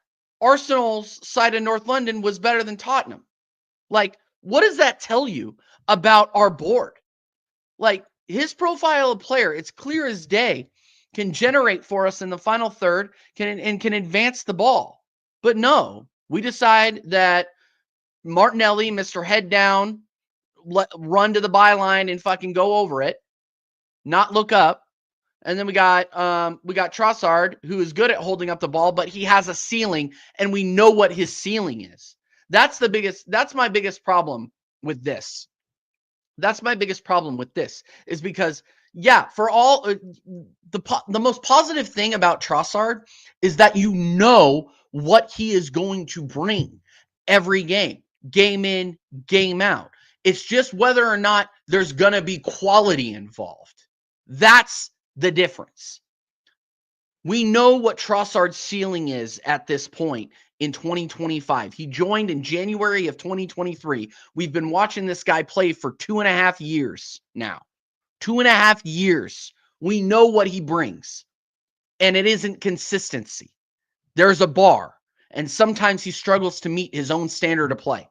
Arsenal's side of North London was better than Tottenham. Like, what does that tell you about our board? Like, his profile of player, it's clear as day, can generate for us in the final third, can advance the ball. But no, we decide that Martinelli, Mr. Head Down, run to the byline and fucking go over it, not look up. And then we got Trossard, who is good at holding up the ball, but he has a ceiling, and we know what his ceiling is. That's my biggest problem with this. That's my biggest problem with this, is because, yeah, for all the most positive thing about Trossard is that you know what he is going to bring every game in, game out. It's just whether or not there's going to be quality involved. That's the difference. We know what Trossard's ceiling is at this point in 2025. He joined in January of 2023. We've been watching this guy play for 2.5 years now. 2.5 years. We know what he brings. And it isn't consistency. There's a bar. And sometimes he struggles to meet his own standard of play.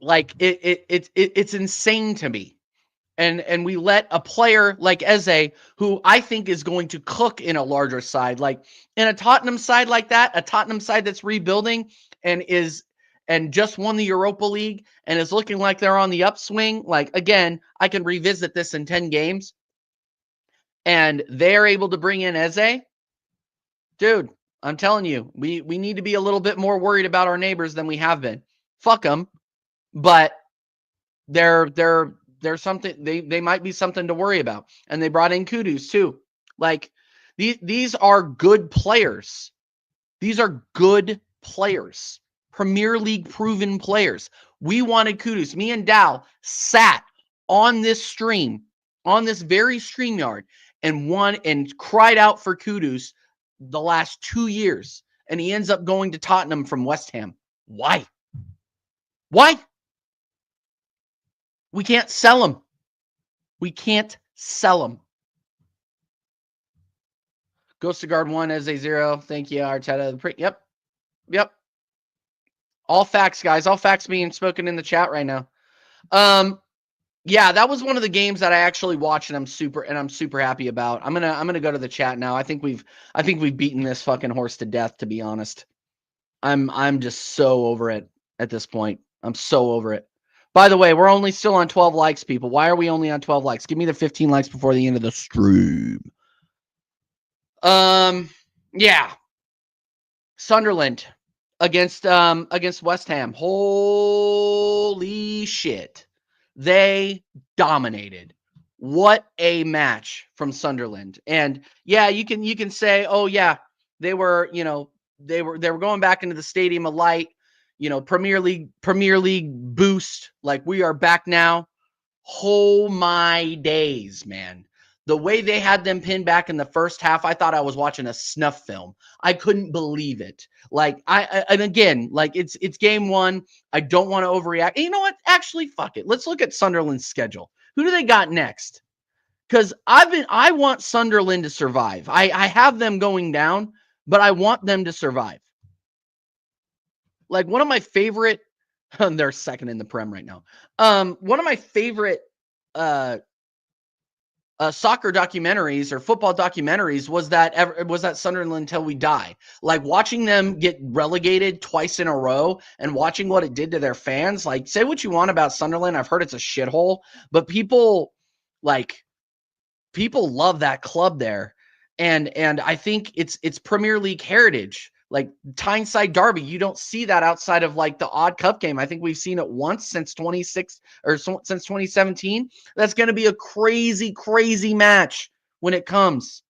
Like, it's insane to me. And we let a player like Eze, who I think is going to cook in a larger side, like in a Tottenham side like that, a Tottenham side that's rebuilding and just won the Europa League and is looking like they're on the upswing. Like, again, I can revisit this in 10 games. And they're able to bring in Eze. Dude, I'm telling you, we need to be a little bit more worried about our neighbors than we have been. Fuck them. But they're something, they might be something to worry about. And they brought in Kudus too. Like, these are good players. These are good players. Premier League proven players. We wanted Kudus. Me and Dal sat on this stream, on this very StreamYard, and cried out for Kudus the last 2 years. And he ends up going to Tottenham from West Ham. Why? We can't sell him. We can't sell him. Ghost of Guard 1 as a 0. Thank you, Arteta. Yep. All facts, guys. All facts being spoken in the chat right now. Yeah, that was one of the games that I actually watched and I'm super happy about. I'm gonna go to the chat now. I think we've beaten this fucking horse to death, to be honest. I'm just so over it at this point. I'm so over it. By the way, we're only still on 12 likes, people. Why are we only on 12 likes? Give me the 15 likes before the end of the stream. Yeah. Sunderland against West Ham. Holy shit. They dominated. What a match from Sunderland. And yeah, you can say, "Oh yeah, they were going back into the Stadium of Light, Premier League boost, like we are back now." Oh my days, man. The way they had them pinned back in the first half, I thought I was watching a snuff film. I couldn't believe it. Like, and again, like, it's game one. I don't want to overreact. And you know what? Actually, fuck it. Let's look at Sunderland's schedule. Who do they got next? Because I want Sunderland to survive. I have them going down, but I want them to survive. Like, one of my favorite, they're second in the Prem right now. One of my favorite soccer documentaries or football documentaries was that Sunderland Till We Die. Like, watching them get relegated twice in a row and watching what it did to their fans. Like, say what you want about Sunderland, I've heard it's a shithole, but people love that club there, and I think it's Premier League heritage. Like, Tyneside Derby, you don't see that outside of like the odd cup game. I think we've seen it once since 2017. That's going to be a crazy match when it comes.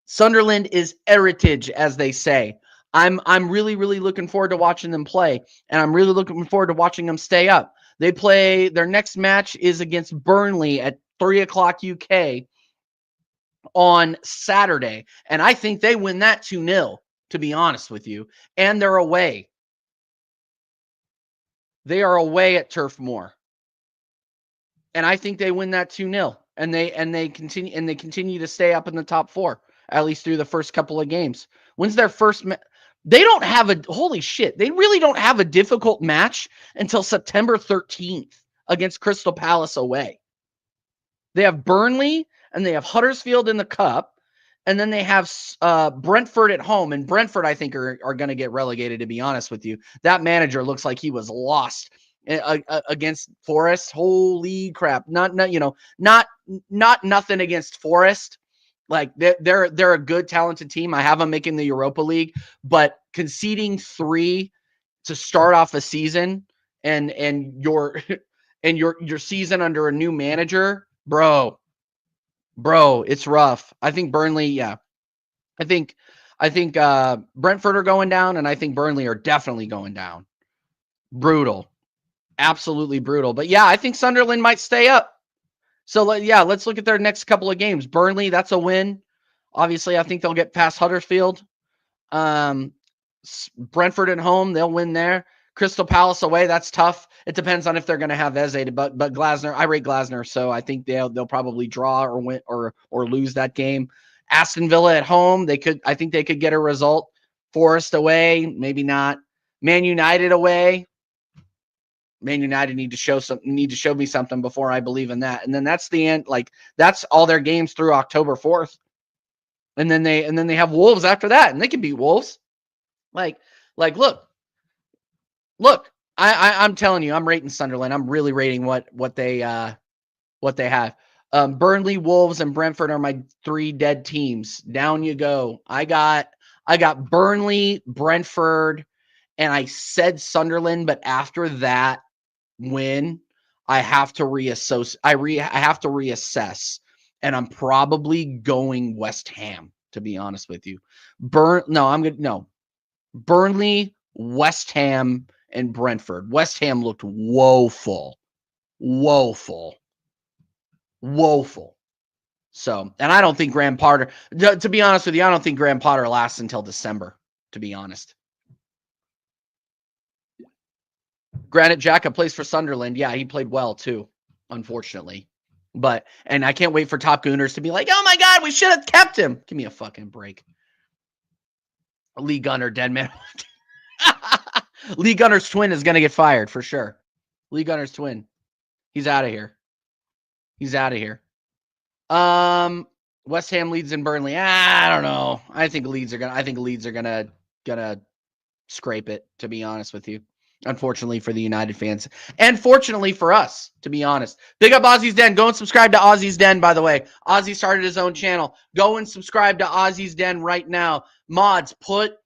Sunderland is heritage, as they say. I'm really looking forward to watching them play, and I'm really looking forward to watching them stay up. They play, their next match is against Burnley at 3:00 UK on Saturday, and I think they win that 2-0. To be honest with you. And they're away. They are away at Turf Moor. And I think they win that 2-0. And they continue to stay up in the top 4, at least through the first couple of games. When's their first they don't have holy shit. They really don't have a difficult match until September 13th against Crystal Palace away. They have Burnley and they have Huddersfield in the cup. And then they have Brentford at home. And Brentford, I think, are going to get relegated, to be honest with you. That manager looks like he was lost against Forest. Holy crap. Not nothing against Forest. Like they're a good, talented team. I have them making the Europa League, but conceding 3 to start off a season and your season under a new manager, bro, it's rough. I think Burnley, yeah. I think Brentford are going down, and I think Burnley are definitely going down. Brutal. Absolutely brutal. But yeah, I think Sunderland might stay up. So let's look at their next couple of games. Burnley, that's a win. Obviously, I think they'll get past Huddersfield. Brentford at home, they'll win there. Crystal Palace away, that's tough. It depends on if they're going to have Eze, but Glasner, I rate Glasner, so I think they'll probably draw or win or lose that game. Aston Villa at home, I think they could get a result. Forest away, maybe not. Man United away. Man United need to show me something before I believe in that. And then that's the end. Like that's all their games through October 4th. And then they have Wolves after that, and they can beat Wolves. Like look, I'm telling you, I'm rating Sunderland. I'm really rating what they have. Burnley, Wolves, and Brentford are my 3 dead teams. Down you go. I got Burnley, Brentford, and I said Sunderland, but after that win, I have to reassess. I have to reassess, and I'm probably going West Ham, to be honest with you. Burnley, West Ham, and Brentford. West Ham looked woeful. So, and I don't think Graham Potter, to be honest with you, I don't think Graham Potter lasts until December, to be honest. Granite Xhaka plays for Sunderland. Yeah, he played well too, unfortunately. And I can't wait for Top Gooners to be like, oh my God, we should have kept him. Give me a fucking break. Lee Gunner, dead man. Lee Gunner's twin is going to get fired for sure. Lee Gunner's twin. He's out of here. West Ham, Leeds, and Burnley. I don't know. I think Leeds are gonna scrape it, to be honest with you. Unfortunately for the United fans. And fortunately for us, to be honest. Big up Ozzy's Den. Go and subscribe to Ozzy's Den, by the way. Ozzy started his own channel. Go and subscribe to Ozzy's Den right now. Mods, put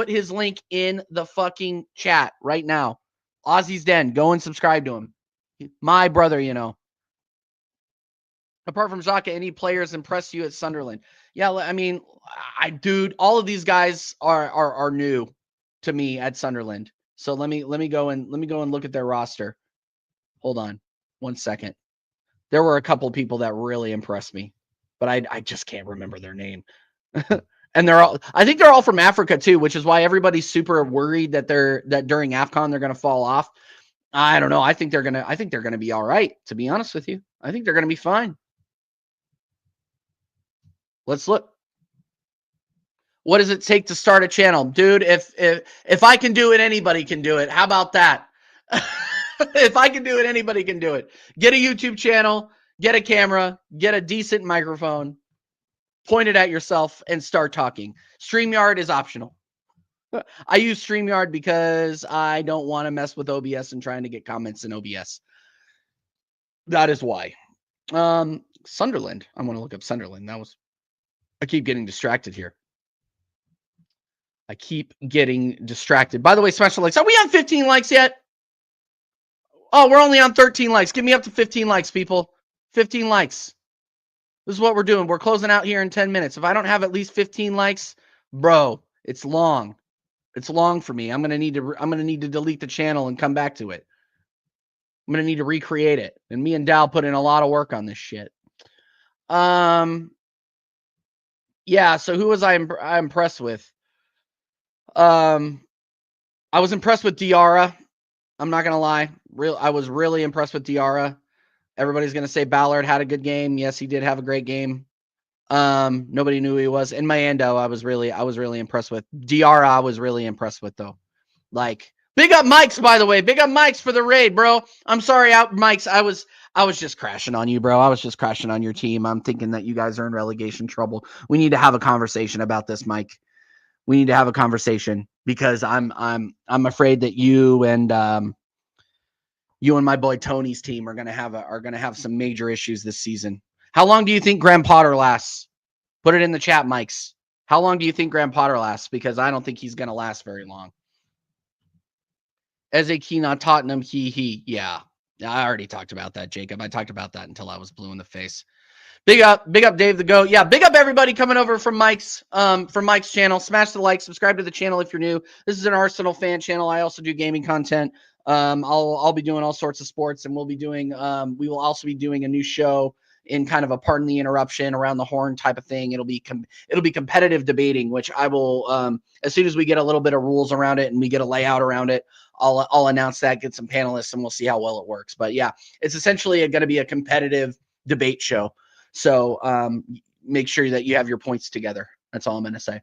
his link in the fucking chat right now. Ozzy's Den. Go and subscribe to him. My brother, you know. Apart from Xhaka, any players impress you at Sunderland? Yeah, I mean, all of these guys are new to me at Sunderland. So let me go and look at their roster. Hold on 1 second. There were a couple of people that really impressed me, but I just can't remember their name. And I think they're all from Africa too, which is why everybody's super worried that during AFCON they're going to fall off. I don't know. I think they're going to be all right, to be honest with you. I think they're going to be fine. Let's look. What does it take to start a channel? Dude, if I can do it, anybody can do it. How about that? If I can do it, anybody can do it. Get a YouTube channel, get a camera, get a decent microphone, point it at yourself, and start talking. StreamYard is optional. I use StreamYard because I don't want to mess with OBS and trying to get comments in OBS. That is why. Sunderland. I want to look up Sunderland. I keep getting distracted here. By the way, smash the likes. Are we on 15 likes yet? Oh, we're only on 13 likes. Give me up to 15 likes, people. 15 likes. This is what we're doing. We're closing out here in 10 minutes. If I don't have at least 15 likes, bro, it's long. It's long for me. I'm gonna need to delete the channel and come back to it. I'm gonna need to recreate it. And me and Dal put in a lot of work on this shit. Yeah. So who was I impressed with? I was impressed with Diarra. I'm not gonna lie. I was really impressed with Diarra. Everybody's gonna say Ballard had a good game. Yes, he did have a great game. Nobody knew who he was. And Mayando, I was really impressed with. Diarra, I was really impressed with though. Like Big up Mike's, by the way. Big up Mike's for the raid, bro. I'm sorry, out Mike's. I was just crashing on you, bro. I was just crashing on your team. I'm thinking that you guys are in relegation trouble. We need to have a conversation about this, Mike. We need to have a conversation because I'm afraid that you and my boy Tony's team are gonna have some major issues this season. How long do you think Graham Potter lasts? Put it in the chat, Mike's. How long do you think Graham Potter lasts? Because I don't think he's gonna last very long. As a keen on Tottenham, he. Yeah. I already talked about that, Jacob. I talked about that until I was blue in the face. Big up Dave the Goat. Yeah, big up everybody coming over from Mike's channel. Smash the like, subscribe to the channel if you're new. This is an Arsenal fan channel. I also do gaming content. I'll be doing all sorts of sports, and we will also be doing a new show in kind of a pardon the interruption, around the horn type of thing. It'll be competitive debating, which I will as soon as we get a little bit of rules around it and we get a layout around it, I'll announce that, get some panelists, and we'll see how well it works. But yeah, it's essentially going to be a competitive debate show. So make sure that you have your points together. That's all I'm going to say.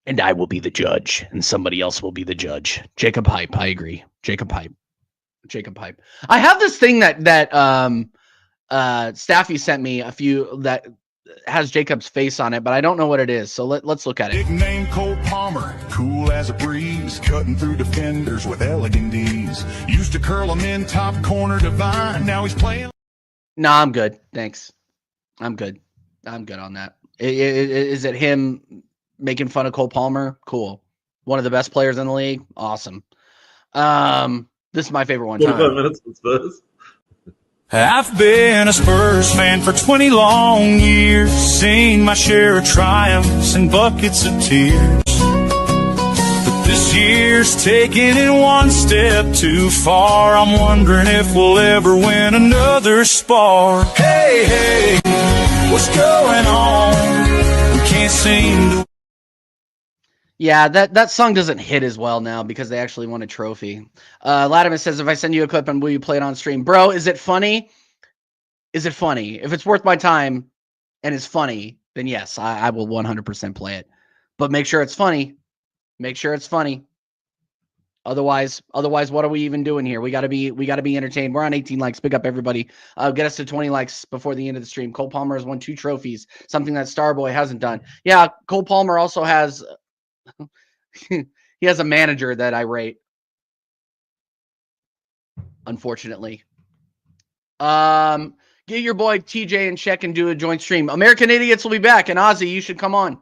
And I will be the judge, and somebody else will be the judge. Jacob Hype, I agree. Jacob Hype. I have this thing that Staffy sent me a few that has Jacob's face on it, but I don't know what it is. So let's look at it. Big name Cole Palmer, cool as a breeze, cutting through defenders with elegant ease. Used to curl him in top corner divine. Now he's playing. Nah, I'm good. Thanks. I'm good on that. Is it him making fun of Cole Palmer? Cool. One of the best players in the league. Awesome. This is my favorite one. 45 minutes with Spurs. I've been a Spurs fan for 20 long years, seen my share of triumphs and buckets of tears. But this year's taking it one step too far. I'm wondering if we'll ever win another spar. Hey, hey, what's going on? We can't seem to. Yeah, that song doesn't hit as well now because they actually won a trophy. Latimer says, if I send you a clip and will you play it on stream? Bro, is it funny? Is it funny? If it's worth my time and it's funny, then yes, I will 100% play it. But make sure it's funny. Make sure it's funny. Otherwise, what are we even doing here? We gotta be entertained. We're on 18 likes. Big up everybody. Get us to 20 likes before the end of the stream. Cole Palmer has won 2 trophies, something that Starboy hasn't done. Yeah, Cole Palmer also has he has a manager that I rate. Unfortunately. Get your boy TJ and check and do a joint stream. American Idiots will be back, and Ozzy, you should come on.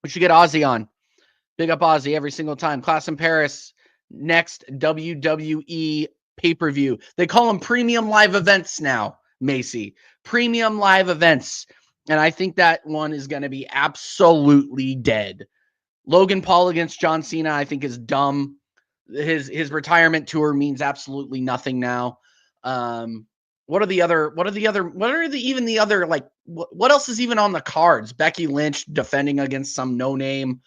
We should get Ozzy on. Big up Ozzy every single time. Class in Paris, next WWE pay-per-view. They call them premium live events now, Macy. Premium live events. And I think that one is going to be absolutely dead. Logan Paul against John Cena, I think, is dumb. His retirement tour means absolutely nothing now. What else is even on the cards? Becky Lynch defending against some no-name.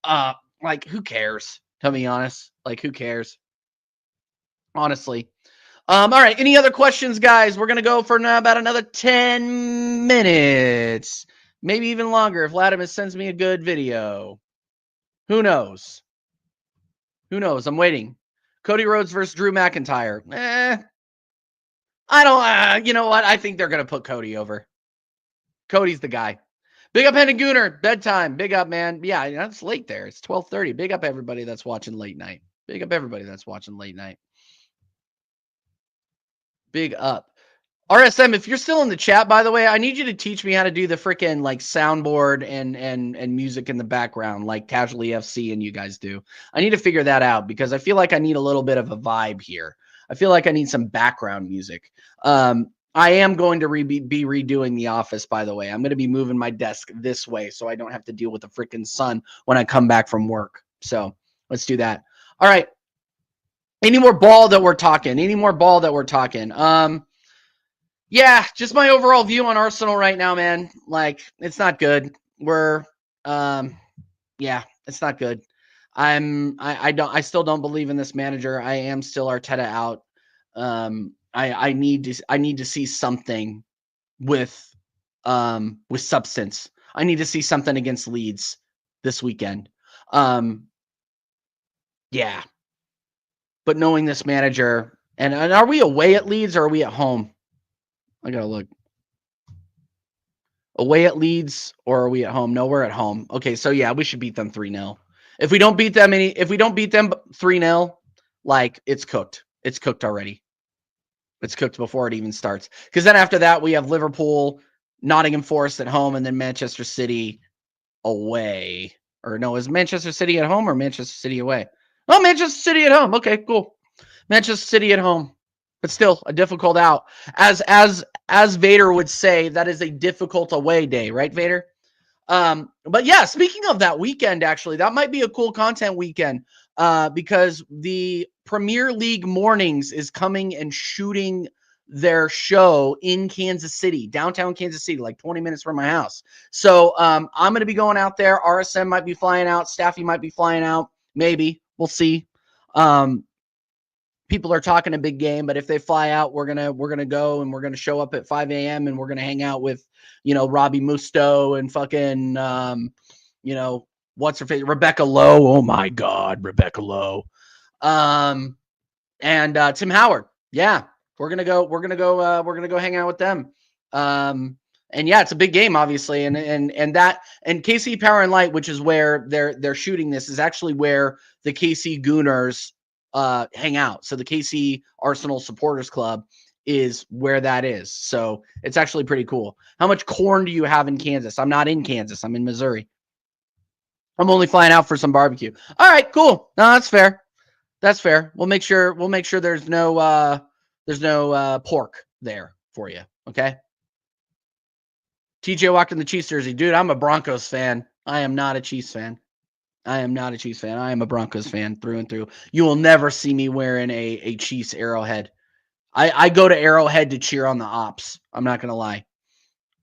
Like, who cares? To be honest, like, who cares? Honestly. All right. Any other questions, guys? We're gonna go for now about another 10 minutes, maybe even longer if Latimer sends me a good video. Who knows? Who knows? I'm waiting. Cody Rhodes versus Drew McIntyre. I don't. You know what? I think they're gonna put Cody over. Cody's the guy. Big up Hendon Gooner. Bedtime. Big up, man. Yeah, it's late there. It's 12:30. Big up everybody that's watching late night. Big up everybody that's watching late night. Big up. RSM, if you're still in the chat, by the way, I need you to teach me how to do the freaking like soundboard and music in the background like Casually FC and you guys do. I need to figure that out because I feel like I need a little bit of a vibe here. I feel like I need some background music. I am going to be redoing The Office, by the way. I'm going to be moving my desk this way so I don't have to deal with the freaking sun when I come back from work. So let's do that. All right. Any more ball that we're talking? Yeah, just my overall view on Arsenal right now, man. Like, it's not good. Yeah, it's not good. I still don't believe in this manager. I am still Arteta out. I need to see something with substance. I need to see something against Leeds this weekend. Yeah. But knowing this manager, and are we away at Leeds or are we at home? I gotta look. Away at Leeds or are we at home? No, we're at home. Okay, so yeah, we should beat them 3-0. If we don't beat them 3-0, like it's cooked. It's cooked already. It's cooked before it even starts. Because then after that, we have Liverpool, Nottingham Forest at home, and then Manchester City away. Or no, is Manchester City at home or Manchester City away? Oh, Manchester City at home. Okay, cool. Manchester City at home. But still a difficult out. As Vader would say, that is a difficult away day, right, Vader? But yeah, speaking of that weekend, actually, that might be a cool content weekend. Because the Premier League Mornings is coming and shooting their show in Kansas City, downtown Kansas City, like 20 minutes from my house. So I'm going to be going out there. RSM might be flying out. Staffy might be flying out. Maybe. We'll see. People are talking a big game, but if they fly out, we're gonna go and we're gonna show up at 5 a.m. and we're gonna hang out with, Robbie Musto and fucking what's her face? Rebecca Lowe. Oh my God, Rebecca Lowe. And Tim Howard. Yeah, we're gonna go hang out with them. And yeah, it's a big game, obviously, and KC Power and Light, which is where they're shooting this, is actually where the KC Gooners hang out. So the KC Arsenal Supporters Club is where that is. So it's actually pretty cool. How much corn do you have in Kansas? I'm not in Kansas. I'm in Missouri. I'm only flying out for some barbecue. All right, cool. No, that's fair. That's fair. We'll make sure there's no pork there for you. Okay. TJ walked in the Chiefs jersey. Dude, I'm a Broncos fan. I am not a Chiefs fan. I am a Broncos fan through and through. You will never see me wearing a Chiefs Arrowhead. I go to Arrowhead to cheer on the ops. I'm not gonna lie.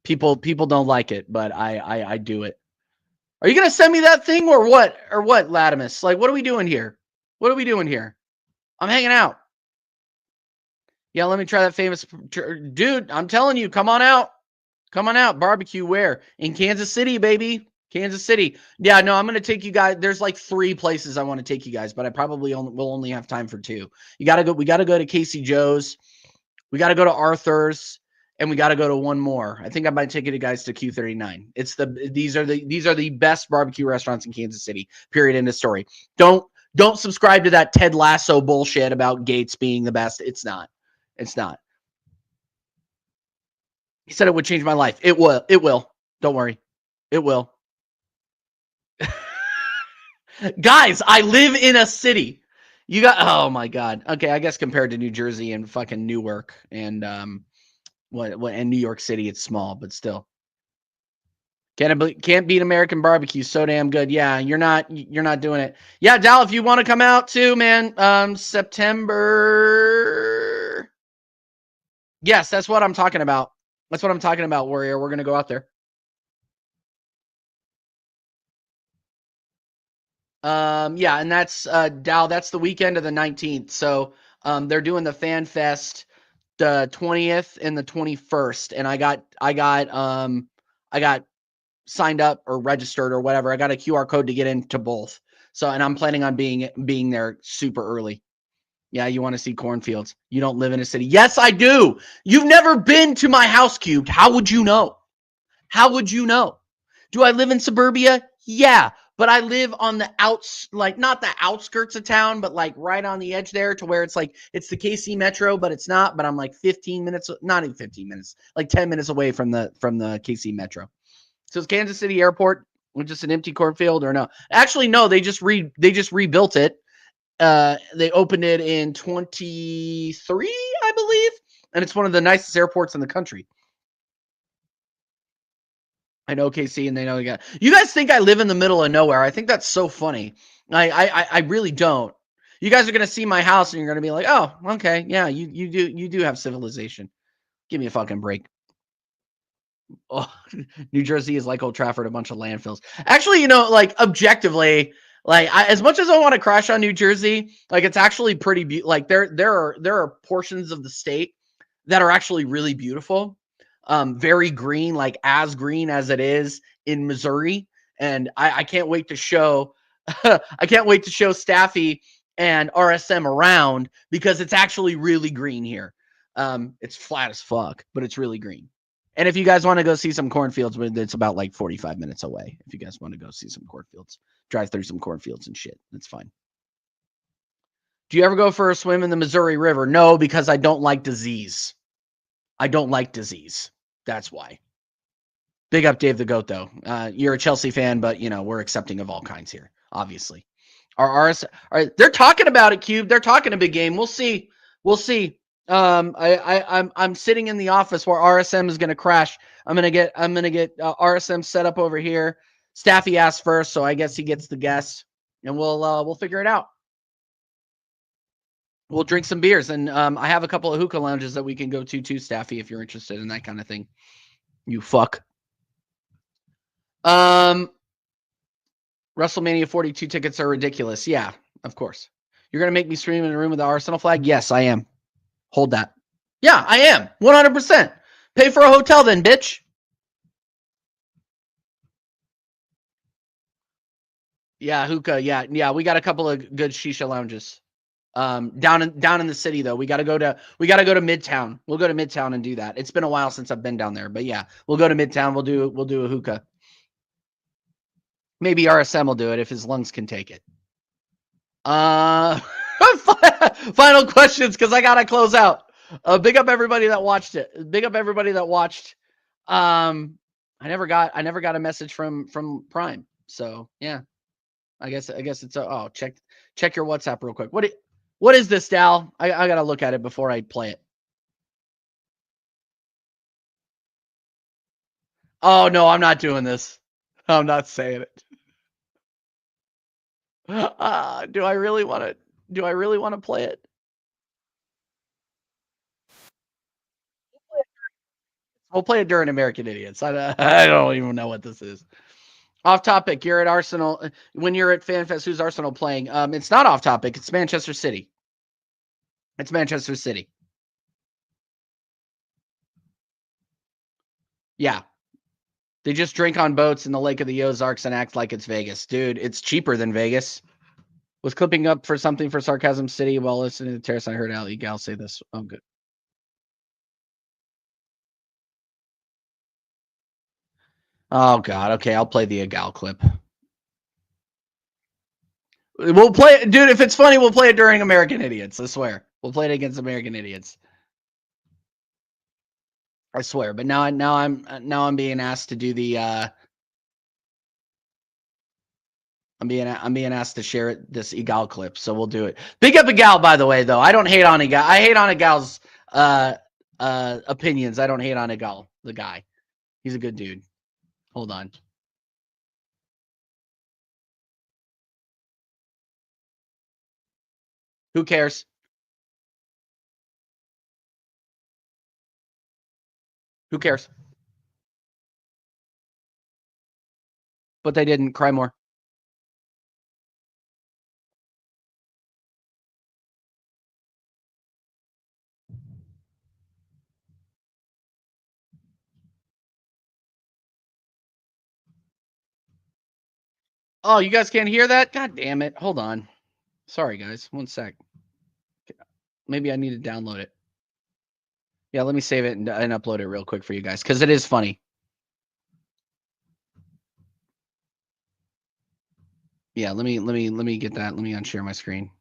People don't like it, but I do it. Are you gonna send me that thing or what? Or what, Latimus? Like, what are we doing here? What are we doing here? I'm hanging out. Yeah, let me try that famous dude. I'm telling you, come on out. Come on out. Barbecue where? In Kansas City, baby. Kansas City. Yeah, no, I'm going to take you guys. There's like 3 places I want to take you guys, but I probably will only have time for 2. We got to go to Casey Joe's. We got to go to Arthur's, and we got to go to one more. I think I might take you guys to Q39. These are the best barbecue restaurants in Kansas City. Period. End of story. Don't subscribe to that Ted Lasso bullshit about Gates being the best. It's not. It's not. He said it would change my life. It will. It will. Don't worry. It will. Guys, I live in a city. Oh my God. Okay, I guess compared to New Jersey and fucking Newark and and New York City, it's small, but still. Can't beat American barbecue. So damn good. Yeah, you're not doing it. Yeah, Dal, if you want to come out too, man, September. Yes, that's what I'm talking about. That's what I'm talking about, Warrior. We're gonna go out there. Yeah, and that's Dal, that's the weekend of the 19th. So they're doing the Fan Fest the 20th and the 21st. And I got signed up or registered or whatever. I got a QR code to get into both. So, and I'm planning on being there super early. Yeah, you want to see cornfields. You don't live in a city. Yes, I do. You've never been to my house cubed. How would you know? How would you know? Do I live in suburbia? Yeah, but I live on the like not the outskirts of town, but like right on the edge there to where it's like, it's the KC Metro, but it's not, but I'm like 15 minutes, not even 15 minutes, like 10 minutes away from the KC Metro. So it's Kansas City Airport with just an empty cornfield or no? Actually, no, they just rebuilt it. They opened it in 23, I believe, and it's one of the nicest airports in the country. I know KC, and they know you guys think I live in the middle of nowhere. I think that's so funny. I really don't. You guys are gonna see my house and you're gonna be like, oh, okay, yeah, you do have civilization. Give me a fucking break. Oh, New Jersey is like Old Trafford, a bunch of landfills. Actually, like objectively, like as much as I want to crash on New Jersey, like it's actually pretty like there are portions of the state that are actually really beautiful. Very green, like as green as it is in Missouri. And I can't wait to show I can't wait to show Staffy and RSM around because it's actually really green here. It's flat as fuck, but it's really green. And if you guys want to go see some cornfields, it's about like 45 minutes away. If you guys want to go see some cornfields, drive through some cornfields and shit, that's fine. Do you ever go for a swim in the Missouri River? No, because I don't like disease. I don't like disease. That's why. Big up Dave the Goat, though. You're a Chelsea fan, but, you know, we're accepting of all kinds here, obviously. They're talking about it, Cube. They're talking a big game. We'll see. We'll see. I'm sitting in the office where RSM is going to crash. I'm gonna get RSM set up over here. Staffy asked first, so I guess he gets the guess, and we'll figure it out. We'll drink some beers, and I have a couple of hookah lounges that we can go to too, Staffy, if you're interested in that kind of thing. You fuck. WrestleMania 42 tickets are ridiculous. Yeah, of course. You're gonna make me stream in a room with the Arsenal flag? Yes, I am. Hold that. Yeah, I am. 100%. Pay for a hotel then, bitch. Yeah, hookah. Yeah. We got a couple of good shisha lounges. Down in the city though. We gotta go to Midtown. We'll go to Midtown and do that. It's been a while since I've been down there, but yeah, we'll go to Midtown. We'll do a hookah. Maybe RSM will do it if his lungs can take it. Final questions because I gotta close out. Big up everybody that watched it. Big up everybody that watched. I never got a message from Prime. So yeah, I guess it's check your WhatsApp real quick. What is this, Dal? I gotta look at it before I play it. Oh no, I'm not doing this. I'm not saying it. Do I really want to play it? We'll play it during American Idiots. I don't even know what this is. Off topic. You're at Arsenal. When you're at FanFest, who's Arsenal playing? It's not off topic. It's Manchester City. It's Manchester City. Yeah. They just drink on boats in the Lake of the Ozarks and act like it's Vegas. Dude, it's cheaper than Vegas. Was clipping up for something for Sarcasm City while listening to Terrace. I heard Ali Gal say this. Oh, good. Oh, God. Okay, I'll play the Agal clip. We'll play it. Dude, if it's funny, we'll play it during American Idiots. I swear. We'll play it against American Idiots. I swear. But now I'm being asked to do the I'm being asked to share this Egal clip, so we'll do it. Big up Egal, by the way, though. I don't hate on Egal. I hate on Egal's opinions. I don't hate on Egal, the guy. He's a good dude. Hold on. Who cares? Who cares? But they didn't. Cry more. Oh, you guys can't hear that? God damn it. Hold on. Sorry, guys. One sec. Maybe I need to download it. Yeah, let me save it and upload it real quick for you guys because it is funny. Yeah, let me get that. Let me unshare my screen.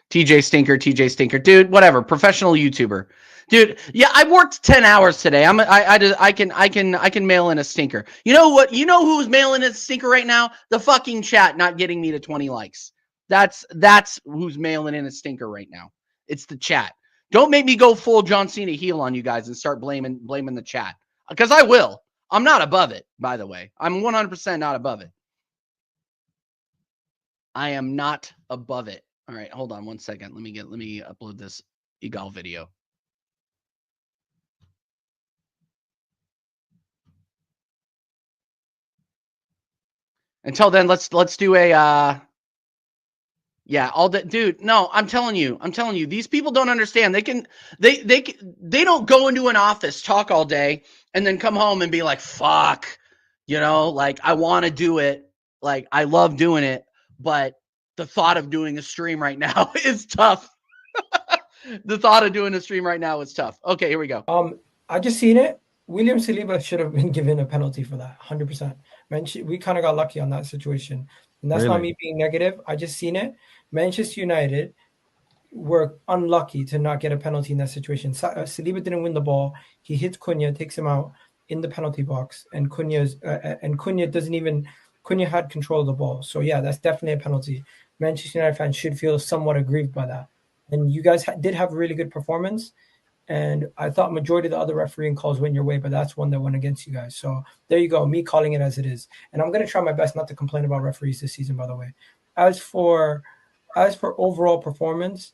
TJ Stinker, dude. Whatever, professional YouTuber, dude. Yeah, I worked 10 hours today. I can mail in a stinker. You know what? You know who's mailing a stinker right now? The fucking chat not getting me to 20 likes. That's who's mailing in a stinker right now. It's the chat. Don't make me go full John Cena heel on you guys and start blaming the chat because I will. I'm not above it, by the way. I'm 100% not above it. I am not above it. All right, hold on one second. Let me upload this Egal video. Until then, let's do a yeah, all that, dude. No, I'm telling you, these people don't understand. They don't go into an office, talk all day, and then come home and be like, fuck, you know, like I want to do it, like I love doing it, but The thought of doing a stream right now is tough. The thought of doing a stream right now is tough. Okay, here we go. I just seen it. William Saliba should have been given a penalty for that, 100%. We kind of got lucky on that situation. And that's not me being negative. I just seen it. Manchester United were unlucky to not get a penalty in that situation. Saliba didn't win the ball. He hits Cunha, takes him out in the penalty box, and Cunha had control of the ball. So yeah, that's definitely a penalty. Manchester United fans should feel somewhat aggrieved by that. And you guys did have a really good performance. And I thought majority of the other refereeing calls went your way, but that's one that went against you guys. So there you go, me calling it as it is. And I'm going to try my best not to complain about referees this season, by the way. As for overall performance,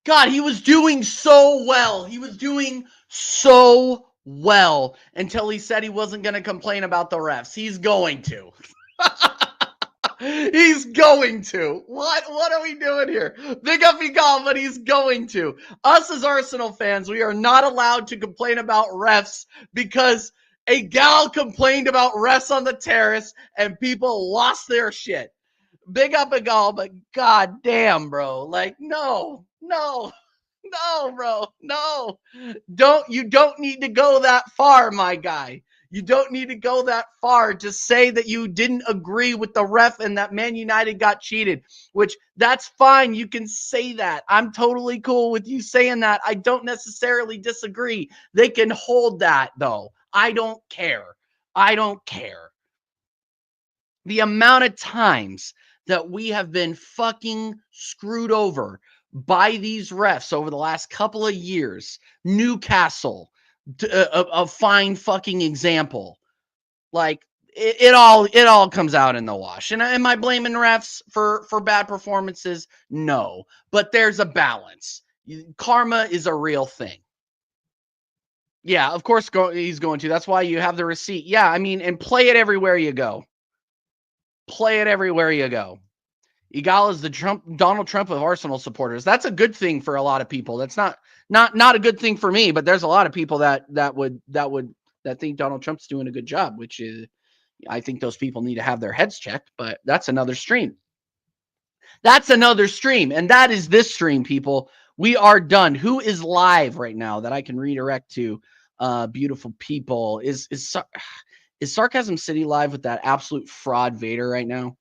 God, he was doing so well. He was doing so well until he said he wasn't going to complain about the refs. He's going to. He's going to. What are we doing here? Big up Igal, but he's going to. Us as Arsenal fans, we are not allowed to complain about refs because a gal complained about refs on the terrace and people lost their shit. Big up Igal, but god damn, bro. Like, no, bro. No. You don't need to go that far, my guy. You don't need to go that far to say that you didn't agree with the ref and that Man United got cheated, which that's fine. You can say that. I'm totally cool with you saying that. I don't necessarily disagree. They can hold that, though. I don't care. The amount of times that we have been fucking screwed over by these refs over the last couple of years. Newcastle, a fine fucking example. Like it all comes out in the wash. And am I blaming refs for bad performances? No, but there's a balance. Karma is a real thing. Yeah, of course he's going to. That's why you have the receipt. Yeah, I mean, and play it everywhere you go. Play it everywhere you go. Igal is the Donald Trump of Arsenal supporters. That's a good thing for a lot of people. That's not a good thing for me, but there's a lot of people that think Donald Trump's doing a good job, which is, I think those people need to have their heads checked, but that's another stream. And that is this stream, people. We are done. Who is live right now that I can redirect to? Beautiful people. Is Sarcasm City live with that absolute fraud Vader right now?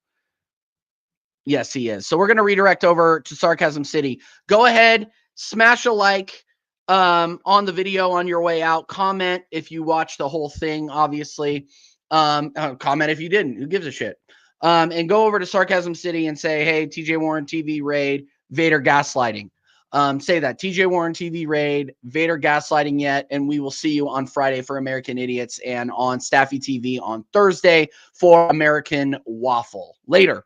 Yes, he is. So we're going to redirect over to Sarcasm City. Go ahead, smash a like on the video on your way out. Comment if you watch the whole thing, obviously. Comment if you didn't. Who gives a shit? And go over to Sarcasm City and say, hey, TJ Warren TV raid, Vader gaslighting. Say that, TJ Warren TV raid, Vader gaslighting yet, and we will see you on Friday for American Idiots and on Staffy TV on Thursday for American Waffle. Later.